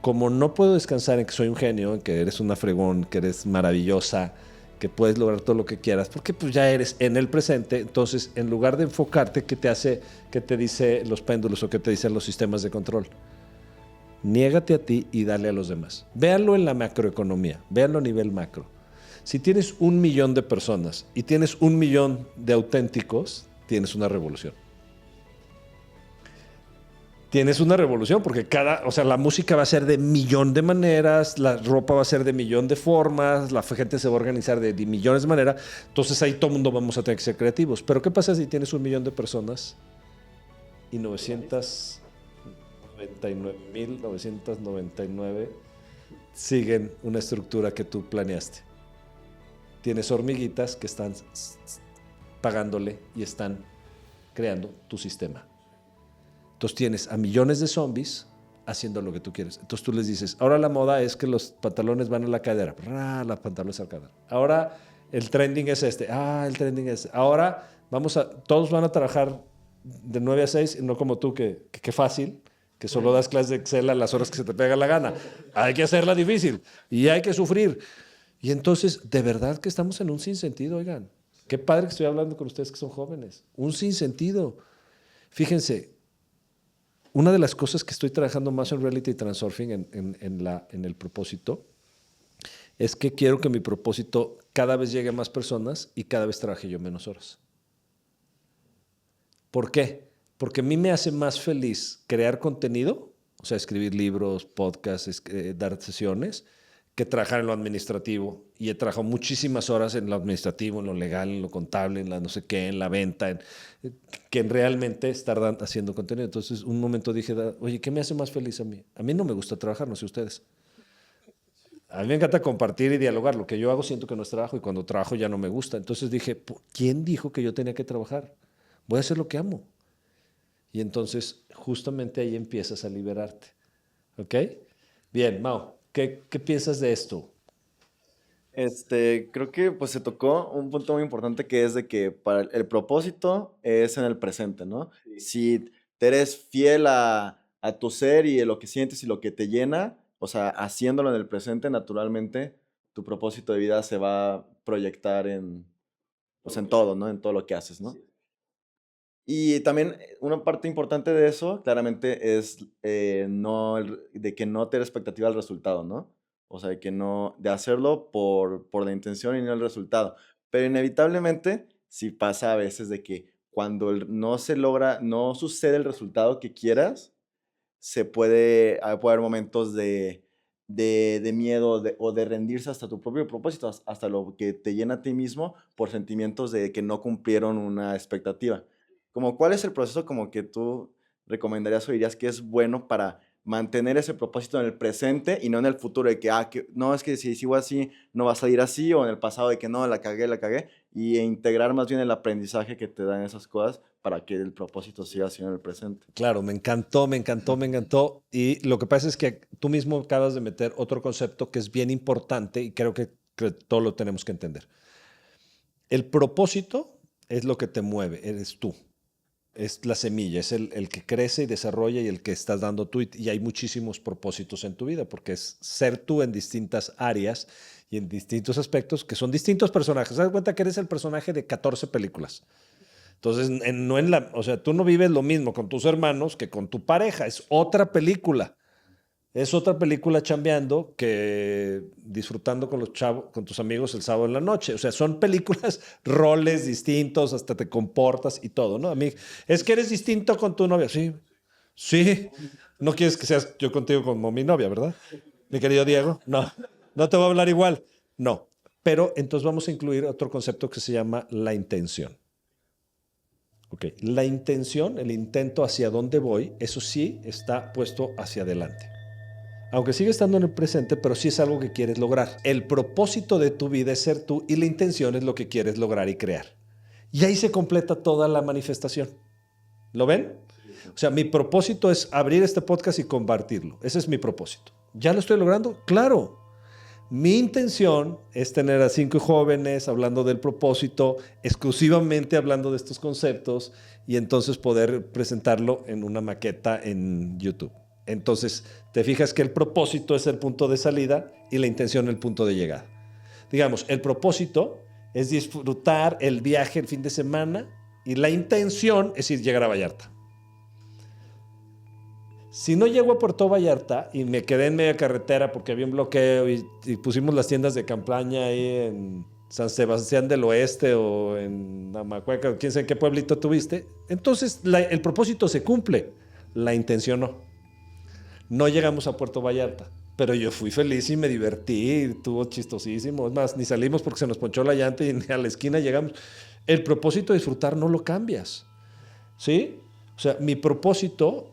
Como no puedo descansar en que soy un genio, en que eres una fregón, que eres maravillosa, que puedes lograr todo lo que quieras, porque pues ya eres en el presente, entonces en lugar de enfocarte, ¿qué te dice los péndulos o qué te dicen los sistemas de control? Niégate a ti y dale a los demás. Véanlo en la macroeconomía, véanlo a nivel macro. Si tienes 1 millón de personas y tienes 1 millón de auténticos, tienes una revolución. Tienes una revolución porque la música va a ser de 1.000.000 de maneras, la ropa va a ser de 1.000.000 de formas, la gente se va a organizar de millones de maneras, entonces ahí todo el mundo vamos a tener que ser creativos. Pero ¿qué pasa si tienes 1 millón de personas y 999.999 siguen una estructura que tú planeaste? Tienes hormiguitas que están pagándole y están creando tu sistema. Entonces tienes a millones de zombies haciendo lo que tú quieres. Entonces tú les dices, ahora la moda es que los pantalones van a la cadera. Los pantalones a la cadera. Ahora el trending es este. El trending es este. Ahora todos van a trabajar de 9 a 6, no como tú, que fácil, que solo das clases de Excel a las horas que se te pega la gana. Hay que hacerla difícil y hay que sufrir. Y entonces, de verdad que estamos en un sinsentido, oigan. Qué padre que estoy hablando con ustedes que son jóvenes. Un sinsentido. Fíjense, una de las cosas que estoy trabajando más en Reality Transurfing, en el propósito, es que quiero que mi propósito cada vez llegue a más personas y cada vez trabaje yo menos horas. ¿Por qué? Porque a mí me hace más feliz crear contenido, o sea, escribir libros, podcasts, dar sesiones, que trabajar en lo administrativo. Y he trabajado muchísimas horas en lo administrativo, en lo legal, en lo contable, en la no sé qué, en la venta, que en realmente estar haciendo contenido. Entonces, un momento dije, oye, ¿qué me hace más feliz a mí? A mí no me gusta trabajar, no sé ustedes. A mí me encanta compartir y dialogar. Lo que yo hago siento que no es trabajo y cuando trabajo ya no me gusta. Entonces dije, ¿quién dijo que yo tenía que trabajar? Voy a hacer lo que amo. Y entonces, justamente ahí empiezas a liberarte. ¿Ok? Bien, Mau. ¿Qué piensas de esto? Creo que pues se tocó un punto muy importante que es de que para el propósito es en el presente, ¿no? Si te eres fiel a tu ser y a lo que sientes y lo que te llena, o sea, haciéndolo en el presente, naturalmente, tu propósito de vida se va a proyectar en, pues, en todo, ¿no? En todo lo que haces, ¿no? Y también una parte importante de eso, claramente, es de que no tener expectativa al resultado, ¿no? O sea, de hacerlo por la intención y no el resultado. Pero inevitablemente, sí pasa a veces de que cuando no se logra, no sucede el resultado que quieras, puede haber momentos de miedo o de rendirse hasta tu propio propósito, hasta lo que te llena a ti mismo por sentimientos de que no cumplieron una expectativa. Como, ¿cuál es el proceso como que tú recomendarías o dirías que es bueno para mantener ese propósito en el presente y no en el futuro de que no, es que si sigo así no va a salir así, o en el pasado de que no, la cagué, y integrar más bien el aprendizaje que te dan esas cosas para que el propósito siga siendo en el presente? Claro, me encantó, me encantó, me encantó. Y lo que pasa es que tú mismo acabas de meter otro concepto que es bien importante y creo que todo lo tenemos que entender. El propósito es lo que te mueve, eres tú. Es la semilla, es el que crece y desarrolla y el que estás dando tú. Y hay muchísimos propósitos en tu vida porque es ser tú en distintas áreas y en distintos aspectos que son distintos personajes. ¿Te das cuenta que eres el personaje de 14 películas? Entonces, o sea, tú no vives lo mismo con tus hermanos que con tu pareja. Es otra película. Es otra película chambeando que disfrutando con los chavos, con tus amigos el sábado en la noche. O sea, son películas, roles distintos, hasta te comportas y todo, ¿no? A mí, es que eres distinto con tu novia. Sí, sí. No quieres que seas yo contigo como mi novia, ¿verdad? Mi querido Diego. No, no te voy a hablar igual. No. Pero entonces vamos a incluir otro concepto que se llama la intención. Ok, la intención, el intento hacia dónde voy, eso sí está puesto hacia adelante. Aunque sigue estando en el presente, pero sí es algo que quieres lograr. El propósito de tu vida es ser tú y la intención es lo que quieres lograr y crear. Y ahí se completa toda la manifestación. ¿Lo ven? O sea, mi propósito es abrir este podcast y compartirlo. Ese es mi propósito. ¿Ya lo estoy logrando? Claro. Mi intención es tener a 5 jóvenes hablando del propósito, exclusivamente hablando de estos conceptos y entonces poder presentarlo en una maqueta en YouTube. Entonces, te fijas que el propósito es el punto de salida y la intención el punto de llegada. Digamos, el propósito es disfrutar el viaje el fin de semana y la intención es llegar a Vallarta. Si no llego a Puerto Vallarta y me quedé en media carretera porque había un bloqueo y pusimos las tiendas de campaña ahí en San Sebastián del Oeste o en Amacueca, quién sabe qué pueblito tuviste, entonces el propósito se cumple, la intención no. No llegamos a Puerto Vallarta, pero yo fui feliz y me divertí, estuvo chistosísimo. Es más, ni salimos porque se nos ponchó la llanta y ni a la esquina llegamos. El propósito de disfrutar no lo cambias, ¿sí? O sea, mi propósito,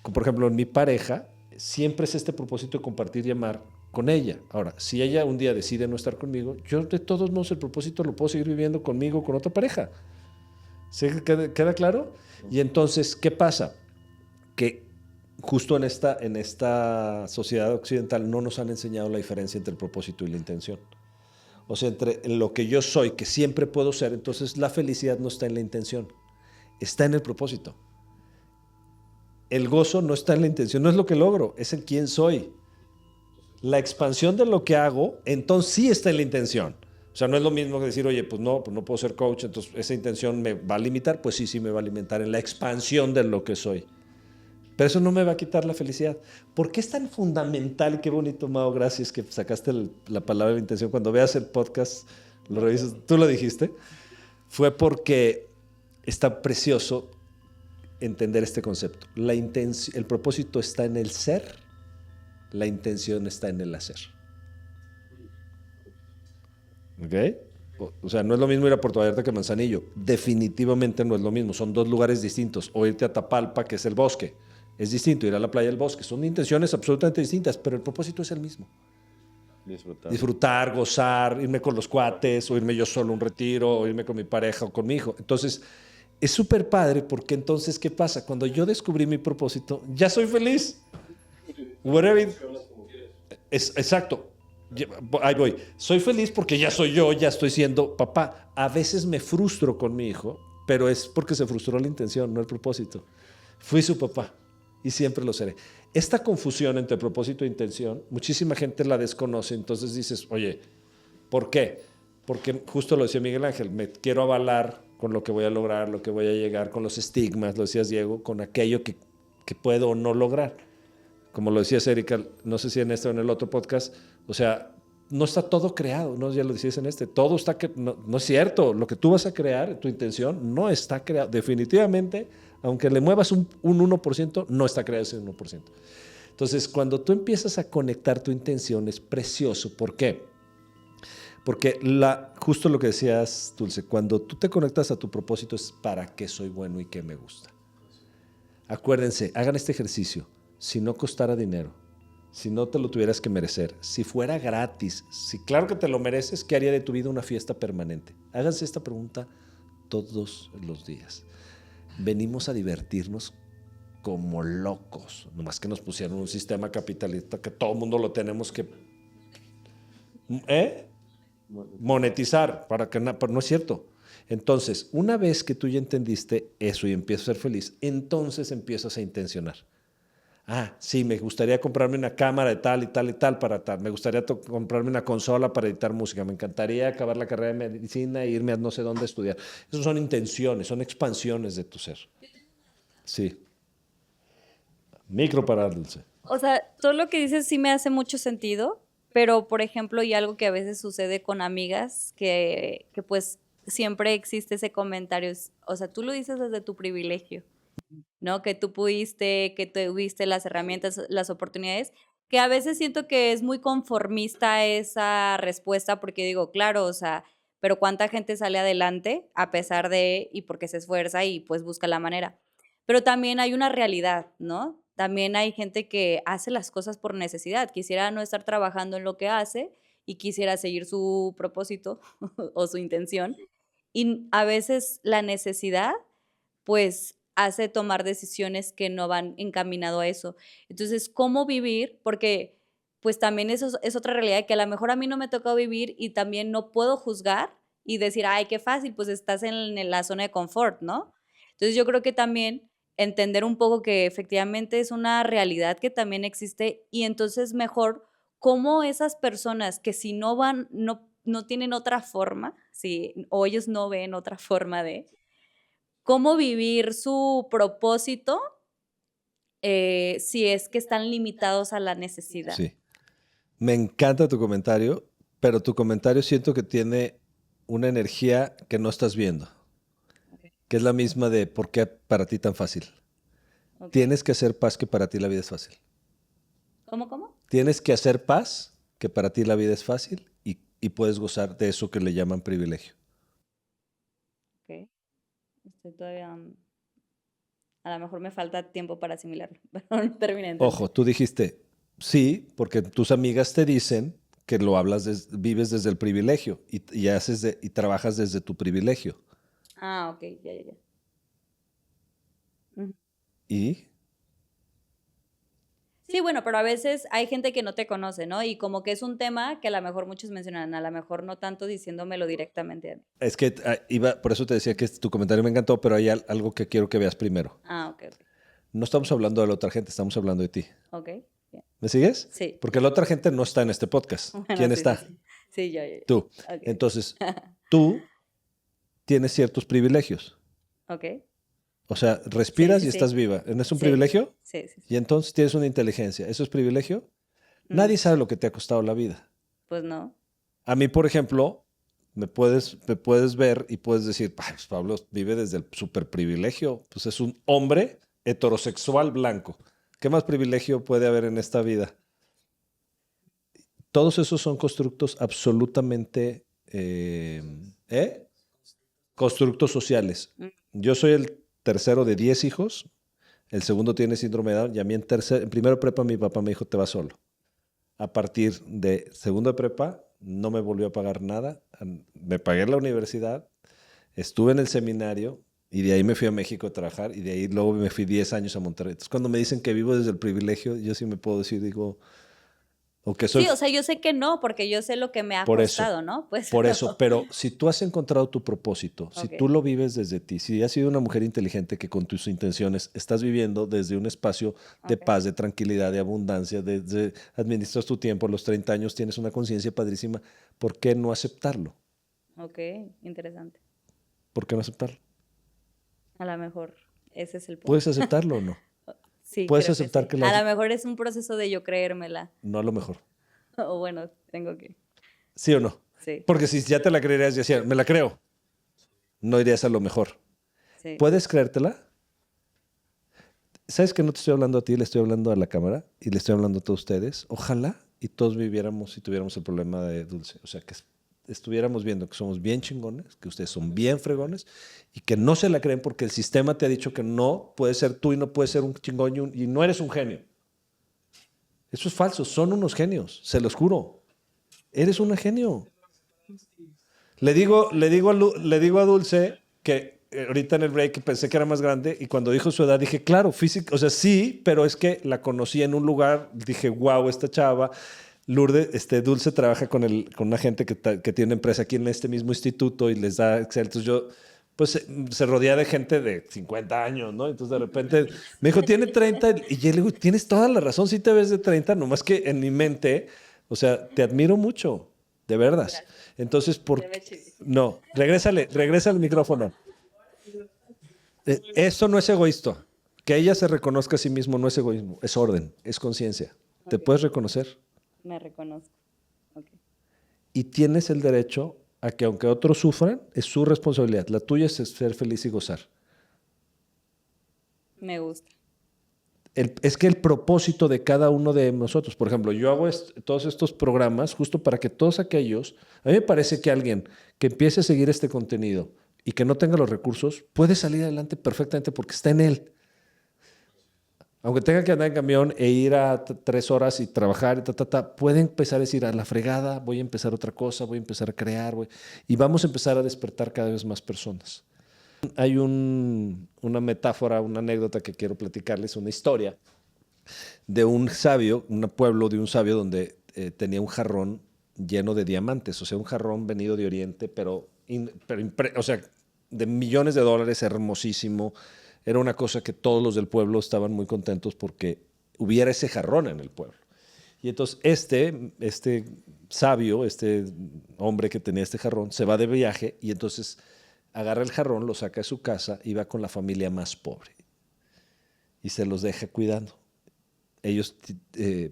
por ejemplo, en mi pareja, siempre es este propósito de compartir y amar con ella. Ahora, si ella un día decide no estar conmigo, yo de todos modos el propósito lo puedo seguir viviendo conmigo, con otra pareja. ¿Sí? ¿Queda claro? Y entonces, ¿qué pasa? Que justo en esta sociedad occidental no nos han enseñado la diferencia entre el propósito y la intención. O sea, entre lo que yo soy, que siempre puedo ser, entonces la felicidad no está en la intención, está en el propósito. El gozo no está en la intención, no es lo que logro, es en quién soy. La expansión de lo que hago, entonces sí está en la intención. O sea, no es lo mismo que decir, oye, pues no puedo ser coach, entonces esa intención me va a limitar. Pues sí me va a limitar en la expansión de lo que soy. Pero eso no me va a quitar la felicidad. ¿Por qué es tan fundamental? Qué bonito, Mao, gracias que sacaste la palabra de intención. Cuando veas el podcast, lo revisas, tú lo dijiste, fue porque está precioso entender este concepto. El propósito está en el ser, la intención está en el hacer. ¿Ok? O sea, no es lo mismo ir a Puerto Vallarta que Manzanillo. Definitivamente no es lo mismo. Son dos lugares distintos. O irte a Tapalpa, que es el bosque. Es distinto ir a la playa del bosque. Son intenciones absolutamente distintas, pero el propósito es el mismo. Disfrutar, gozar, irme con los cuates, o irme yo solo a un retiro, o irme con mi pareja o con mi hijo. Entonces, es súper padre porque entonces, ¿qué pasa? Cuando yo descubrí mi propósito, ya soy feliz. Whatever. Exacto. Ahí voy. Soy feliz porque ya soy yo, ya estoy siendo papá. A veces me frustro con mi hijo, pero es porque se frustró la intención, no el propósito. Fui su papá y siempre lo seré. Esta confusión entre propósito e intención, muchísima gente la desconoce, entonces dices, oye, ¿por qué? Porque justo lo decía Miguel Ángel, me quiero avalar con lo que voy a lograr, lo que voy a llegar, con los estigmas, lo decías Diego, con aquello que puedo o no lograr. Como lo decías Erika, no sé si en este o en el otro podcast, o sea, no está todo creado, ¿no? Ya lo decías en este, todo está, no es cierto, lo que tú vas a crear, tu intención, no está creado, definitivamente, aunque le muevas un 1%, no está creado ese 1%. Entonces, cuando tú empiezas a conectar tu intención, es precioso, ¿por qué? Porque justo lo que decías, Dulce, cuando tú te conectas a tu propósito es para qué soy bueno y qué me gusta. Acuérdense, hagan este ejercicio, si no costara dinero, si no te lo tuvieras que merecer, si fuera gratis, si claro que te lo mereces, ¿qué haría de tu vida una fiesta permanente? Háganse esta pregunta todos los días. Venimos a divertirnos como locos, nomás que nos pusieron un sistema capitalista que todo el mundo lo tenemos que monetizar, pero no es cierto. Entonces, una vez que tú ya entendiste eso y empiezas a ser feliz, entonces empiezas a intencionar. Sí, me gustaría comprarme una cámara de tal y tal y tal para tal. Me gustaría comprarme una consola para editar música. Me encantaría acabar la carrera de medicina e irme a no sé dónde a estudiar. Esas son intenciones, son expansiones de tu ser. Sí. Micro para Dulce. O sea, todo lo que dices sí me hace mucho sentido, pero por ejemplo, y algo que a veces sucede con amigas, que pues siempre existe ese comentario, o sea, tú lo dices desde tu privilegio, ¿no? Que tú pudiste, que tuviste las herramientas, las oportunidades, que a veces siento que es muy conformista esa respuesta, porque digo, claro, o sea, pero cuánta gente sale adelante a pesar de, y porque se esfuerza y pues busca la manera. Pero también hay una realidad, ¿no? También hay gente que hace las cosas por necesidad, quisiera no estar trabajando en lo que hace y quisiera seguir su propósito o su intención. Y a veces la necesidad, pues, hace tomar decisiones que no van encaminado a eso. Entonces, ¿cómo vivir? Porque, pues, también eso es otra realidad que a lo mejor a mí no me tocó vivir y también no puedo juzgar y decir, ay, qué fácil, pues estás en la zona de confort, ¿no? Entonces, yo creo que también entender un poco que efectivamente es una realidad que también existe y entonces mejor cómo esas personas que si no van, no tienen otra forma, si, o ellos no ven otra forma de cómo vivir su propósito si es que están limitados a la necesidad. Sí. Me encanta tu comentario, pero tu comentario siento que tiene una energía que no estás viendo, que es la misma de ¿por qué para ti tan fácil? Okay. Tienes que hacer paz que para ti la vida es fácil. ¿Cómo? Tienes que hacer paz que para ti la vida es fácil y puedes gozar de eso que le llaman privilegio. Ok. Estoy todavía... A lo mejor me falta tiempo para asimilarlo, pero no terminé de entender. Ojo, tú dijiste sí, porque tus amigas te dicen que lo hablas, vives desde el privilegio y trabajas desde tu privilegio. Ok, ya. ¿Y? Sí, bueno, pero a veces hay gente que no te conoce, ¿no? Y como que es un tema que a lo mejor muchos mencionan, a lo mejor no tanto diciéndomelo directamente a mí. Es que por eso te decía que tu comentario me encantó, pero hay algo que quiero que veas primero. Ok. No estamos hablando de la otra gente, estamos hablando de ti. Ok, bien. ¿Me sigues? Sí. Porque la otra gente no está en este podcast. Bueno, ¿Quién sí, está? Sí, yo. Tú. Okay. Entonces, tú tienes ciertos privilegios. Ok. O sea, respiras Sí. y estás viva. ¿No es un Sí. privilegio? Sí. Y entonces tienes una inteligencia. ¿Eso es privilegio? Nadie sabe lo que te ha costado la vida. Pues no. A mí, por ejemplo, me puedes ver y puedes decir, pues Pablo vive desde el superprivilegio. Pues es un hombre heterosexual blanco. ¿Qué más privilegio puede haber en esta vida? Todos esos son constructos absolutamente constructos sociales. Yo soy el tercero de 10 hijos, el segundo tiene síndrome de Down y a mí en primero de prepa mi papá me dijo, te vas solo. A partir de segundo de prepa no me volvió a pagar nada, me pagué la universidad, estuve en el seminario y de ahí me fui a México a trabajar y de ahí luego me fui 10 años a Monterrey. Entonces cuando me dicen que vivo desde el privilegio, yo sí me puedo decir, digo, O que soy Sí, o sea, yo sé que no, porque yo sé lo que me ha Por eso, costado, ¿no? Pues, por eso, pero si tú has encontrado tu propósito, si Ok. tú lo vives desde ti, si has sido una mujer inteligente que con tus intenciones estás viviendo desde un espacio de Ok. paz, de tranquilidad, de abundancia, administras tu tiempo, a los 30 años tienes una conciencia padrísima, ¿por qué no aceptarlo? Ok, interesante. ¿Por qué no aceptarlo? A lo mejor ese es el punto. ¿Puedes aceptarlo o no? Sí, puedes creo que aceptar sí. que la A has- lo mejor es un proceso de yo creérmela. No a lo mejor. O bueno, tengo que. ¿Sí o no? Sí, Porque si ya te la creerías y decías, me la creo, no irías a lo mejor. sí. ¿Puedes creértela? ¿Sabes que no te estoy hablando a ti? Le estoy hablando a la cámara y le estoy hablando a todos ustedes. Ojalá y todos viviéramos y tuviéramos el problema de Dulce. O sea, que estuviéramos viendo que somos bien chingones, que ustedes son bien fregones y que no se la creen porque el sistema te ha dicho que no puedes ser tú y no puedes ser un chingón y no eres un genio. Eso es falso. Son unos genios, se los juro. Eres un genio. Le digo a Dulce que ahorita en el break pensé que era más grande y cuando dijo su edad dije, claro, física, o sea, sí, pero es que la conocí en un lugar, dije, wow, esta chava. Lourdes, Dulce trabaja con una gente que tiene una empresa aquí en este mismo instituto y les da Excel. Entonces yo, pues se rodea de gente de 50 años, ¿no? Entonces de repente me dijo, tiene 30 y yo le digo, tienes toda la razón, sí te ves de 30, nomás que en mi mente, o sea, te admiro mucho, de verdad. Entonces, no, regresa al micrófono. Esto no es egoísta. Que ella se reconozca a sí mismo no es egoísmo, es orden, es conciencia. ¿Te puedes reconocer? Me reconozco. Ok. Y tienes el derecho a que aunque otros sufran, es su responsabilidad. La tuya es ser feliz y gozar. Me gusta. Es que el propósito de cada uno de nosotros, por ejemplo, yo hago todos estos programas justo para que todos aquellos, a mí me parece que alguien que empiece a seguir este contenido y que no tenga los recursos, puede salir adelante perfectamente porque está en él. Aunque tenga que andar en camión e ir a 3 horas y trabajar, puede empezar a decir, a la fregada, voy a empezar otra cosa, voy a empezar a crear, y vamos a empezar a despertar cada vez más personas. Hay una metáfora, una anécdota que quiero platicarles, una historia de un sabio, un pueblo de un sabio donde tenía un jarrón lleno de diamantes, o sea, un jarrón venido de Oriente, o sea, de millones de dólares, hermosísimo. Era una cosa que todos los del pueblo estaban muy contentos porque hubiera ese jarrón en el pueblo. Y entonces este sabio, este hombre que tenía este jarrón, se va de viaje y entonces agarra el jarrón, lo saca de su casa y va con la familia más pobre. Y se los deja cuidando. Ellos,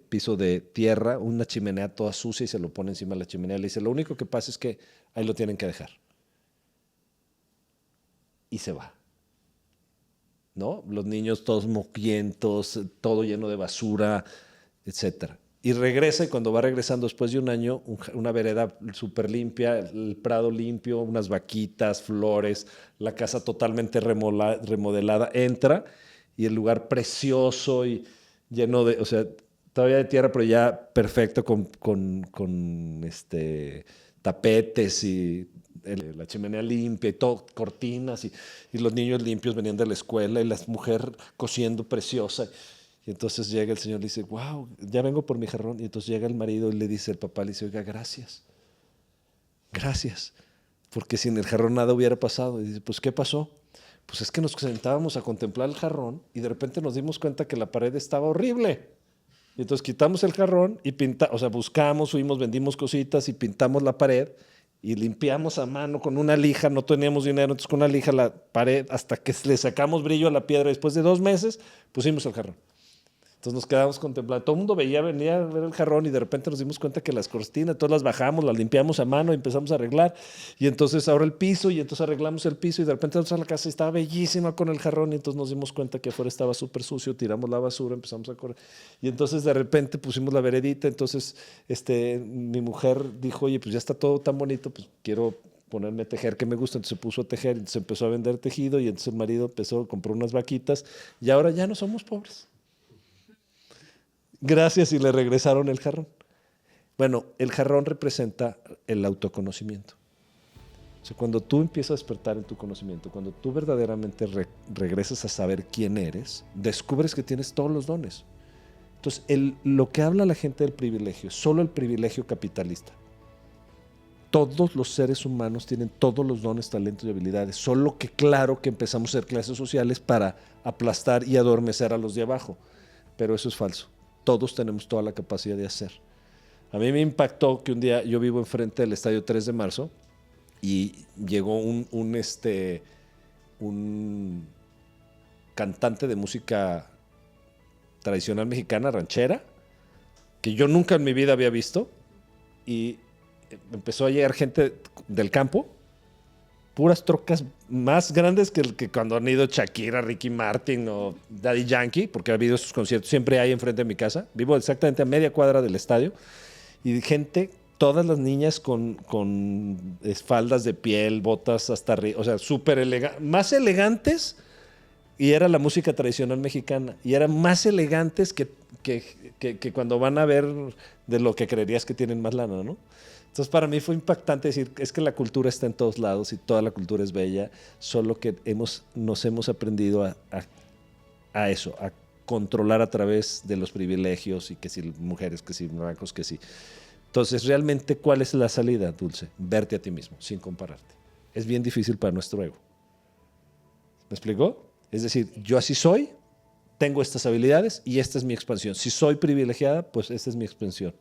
piso de tierra, una chimenea toda sucia y se lo pone encima de la chimenea. Le dice, lo único que pasa es que ahí lo tienen que dejar. Y se va. ¿No? Los niños todos moquientos, todo lleno de basura, etcétera. Y regresa, y cuando va regresando después de un año, una vereda súper limpia, el prado limpio, unas vaquitas, flores, la casa totalmente remodelada, entra y el lugar precioso y lleno de, o sea, todavía de tierra, pero ya perfecto con tapetes y la chimenea limpia y todo, cortinas y los niños limpios venían de la escuela y la mujer cosiendo preciosa. Y entonces llega el señor y le dice, wow, ya vengo por mi jarrón. Y entonces llega el marido y le dice al papá, le dice, oiga, gracias, porque sin el jarrón nada hubiera pasado. Y dice, pues, ¿qué pasó? Pues es que nos sentábamos a contemplar el jarrón y de repente nos dimos cuenta que la pared estaba horrible. Y entonces quitamos el jarrón y buscamos, fuimos, vendimos cositas y pintamos la pared y limpiamos a mano con una lija, no teníamos dinero, entonces con una lija la pared hasta que le sacamos brillo a la piedra. Después de 2 meses pusimos el jarrón. Entonces nos quedamos contemplando. Todo el mundo venía a ver el jarrón y de repente nos dimos cuenta que las cortinas, todas las bajamos, las limpiamos a mano y empezamos a arreglar. Y entonces ahora el piso y entonces arreglamos el piso y de repente entramos a la casa y estaba bellísima con el jarrón y entonces nos dimos cuenta que afuera estaba súper sucio, tiramos la basura, empezamos a correr. Y entonces de repente pusimos la veredita, entonces mi mujer dijo, oye, pues ya está todo tan bonito, pues quiero ponerme a tejer que me gusta, entonces se puso a tejer, entonces empezó a vender tejido y entonces el marido compró unas vaquitas y ahora ya no somos pobres. Gracias y le regresaron el jarrón. Bueno, el jarrón representa el autoconocimiento. O sea, cuando tú empiezas a despertar en tu conocimiento, cuando tú verdaderamente regresas a saber quién eres, descubres que tienes todos los dones. Entonces, lo que habla la gente del privilegio, solo el privilegio capitalista. Todos los seres humanos tienen todos los dones, talentos y habilidades, solo que claro que empezamos a ser clases sociales para aplastar y adormecer a los de abajo, pero eso es falso. Todos tenemos toda la capacidad de hacer. A mí me impactó que un día yo vivo enfrente del Estadio 3 de Marzo y llegó un cantante de música tradicional mexicana, ranchera, que yo nunca en mi vida había visto, y empezó a llegar gente del campo, puras trocas más grandes que cuando han ido Shakira, Ricky Martin o Daddy Yankee, porque ha habido esos conciertos, siempre hay enfrente de mi casa. Vivo exactamente a media cuadra del estadio, y gente, todas las niñas con faldas de piel, botas hasta arriba, o sea, súper elegantes, más elegantes, y era la música tradicional mexicana, y eran más elegantes que cuando van a ver de lo que creerías que tienen más lana, ¿no? Entonces, para mí fue impactante decir, es que la cultura está en todos lados y toda la cultura es bella, solo que nos hemos aprendido a eso, a controlar a través de los privilegios, y que si mujeres, que si blancos, que si. Entonces, realmente, ¿cuál es la salida, Dulce? Verte a ti mismo, sin compararte. Es bien difícil para nuestro ego. ¿Me explicó? Es decir, yo así soy, tengo estas habilidades y esta es mi expansión. Si soy privilegiada, pues esta es mi expansión.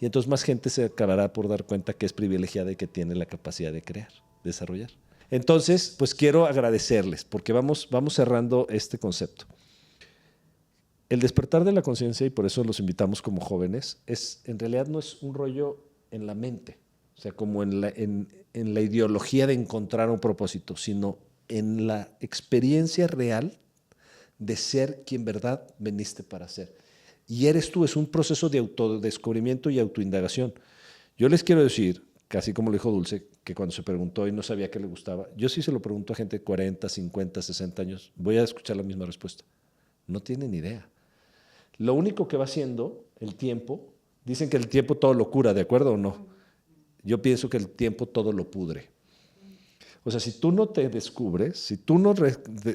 Y entonces más gente se acabará por dar cuenta que es privilegiada y que tiene la capacidad de crear, desarrollar. Entonces, pues quiero agradecerles, porque vamos cerrando este concepto. El despertar de la conciencia, y por eso los invitamos como jóvenes, en realidad no es un rollo en la mente, o sea, como en la ideología de encontrar un propósito, sino en la experiencia real de ser quien verdad veniste para ser. Y eres tú, es un proceso de autodescubrimiento y autoindagación. Yo les quiero decir, casi como lo dijo Dulce, que cuando se preguntó y no sabía qué le gustaba, yo sí se lo pregunto a gente de 40, 50, 60 años, voy a escuchar la misma respuesta. No tienen idea. Lo único que va haciendo el tiempo, dicen que el tiempo todo lo cura, ¿de acuerdo o no? Yo pienso que el tiempo todo lo pudre. O sea, si tú no te descubres, si tú no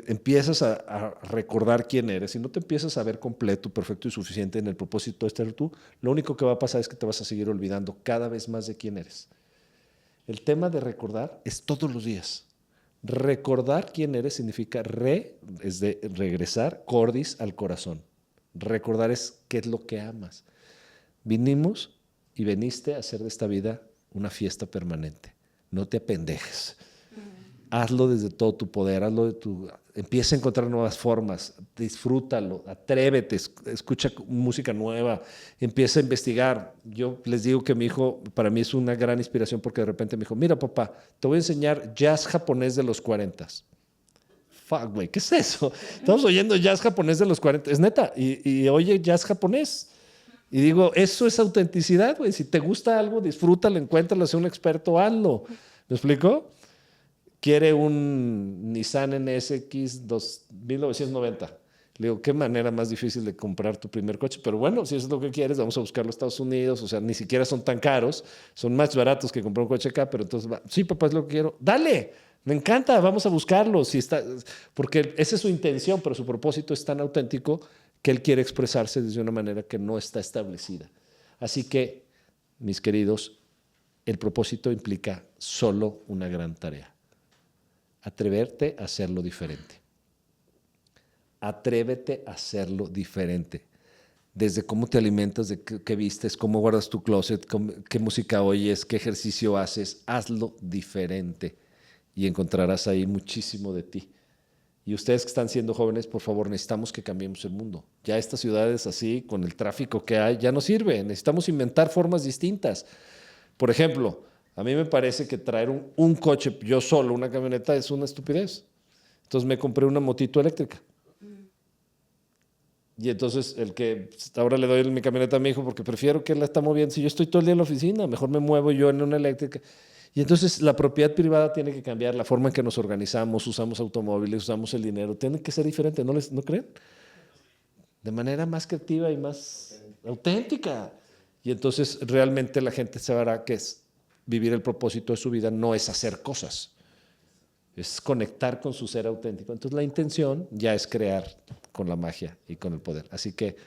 empiezas a recordar quién eres, si no te empiezas a ver completo, perfecto y suficiente en el propósito de estar tú, lo único que va a pasar es que te vas a seguir olvidando cada vez más de quién eres. El tema de recordar es todos los días. Recordar quién eres significa es de regresar, cordis al corazón. Recordar es qué es lo que amas. Vinimos y veniste a hacer de esta vida una fiesta permanente. No te apendejes. Hazlo desde todo tu poder, empieza a encontrar nuevas formas, disfrútalo, atrévete, escucha música nueva, empieza a investigar. Yo les digo que mi hijo para mí es una gran inspiración, porque de repente me dijo, mira papá, te voy a enseñar jazz japonés de los 40s. Fuck, güey, ¿qué es eso? Estamos oyendo jazz japonés de los 40, es neta, y oye jazz japonés. Y digo, eso es autenticidad, güey. Si te gusta algo, disfrútalo, encuéntralo, sé un experto, hazlo. ¿Me explico? Quiere un Nissan NSX 1990. Le digo, qué manera más difícil de comprar tu primer coche. Pero bueno, si eso es lo que quieres, vamos a buscarlo en Estados Unidos. O sea, ni siquiera son tan caros. Son más baratos que comprar un coche acá. Pero entonces, sí, papá, es lo que quiero. Dale, me encanta, vamos a buscarlo. Porque esa es su intención, pero su propósito es tan auténtico que él quiere expresarse desde una manera que no está establecida. Así que, mis queridos, el propósito implica solo una gran tarea. Atreverte a hacerlo diferente. Atrévete a hacerlo diferente. Desde cómo te alimentas, de qué vistes, cómo guardas tu closet, qué música oyes, qué ejercicio haces, hazlo diferente y encontrarás ahí muchísimo de ti. Y ustedes que están siendo jóvenes, por favor, necesitamos que cambiemos el mundo. Ya estas ciudades así, con el tráfico que hay, ya no sirve. Necesitamos inventar formas distintas. Por ejemplo, a mí me parece que traer un coche, yo solo, una camioneta, es una estupidez. Entonces me compré una motito eléctrica. Y entonces ahora le doy mi camioneta a mi hijo porque prefiero que él la está moviendo. Si yo estoy todo el día en la oficina, mejor me muevo yo en una eléctrica. Y entonces la propiedad privada tiene que cambiar, la forma en que nos organizamos, usamos automóviles, usamos el dinero, tiene que ser diferente, ¿no creen? De manera más creativa y más auténtica. Y entonces realmente la gente sabrá que vivir el propósito de su vida no es hacer cosas, es conectar con su ser auténtico. Entonces la intención ya es crear con la magia y con el poder. Así que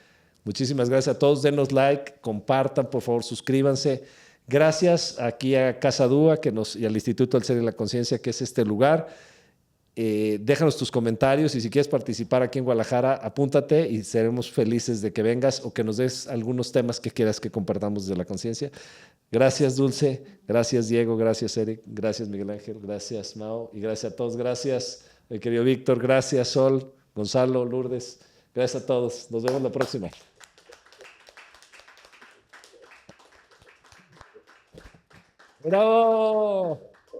Muchísimas gracias a todos. Denos like, compartan, por favor, suscríbanse. Gracias aquí a Casa Dúa y al Instituto del Ser y la Conciencia, que es este lugar. Déjanos tus comentarios y si quieres participar aquí en Guadalajara, apúntate y seremos felices de que vengas o que nos des algunos temas que quieras que compartamos desde la conciencia. Gracias, Dulce. Gracias, Diego. Gracias, Eric. Gracias, Miguel Ángel. Gracias, Mao. Y gracias a todos. Gracias, mi querido Víctor. Gracias, Sol, Gonzalo, Lourdes. Gracias a todos. Nos vemos la próxima. ¡Bravo!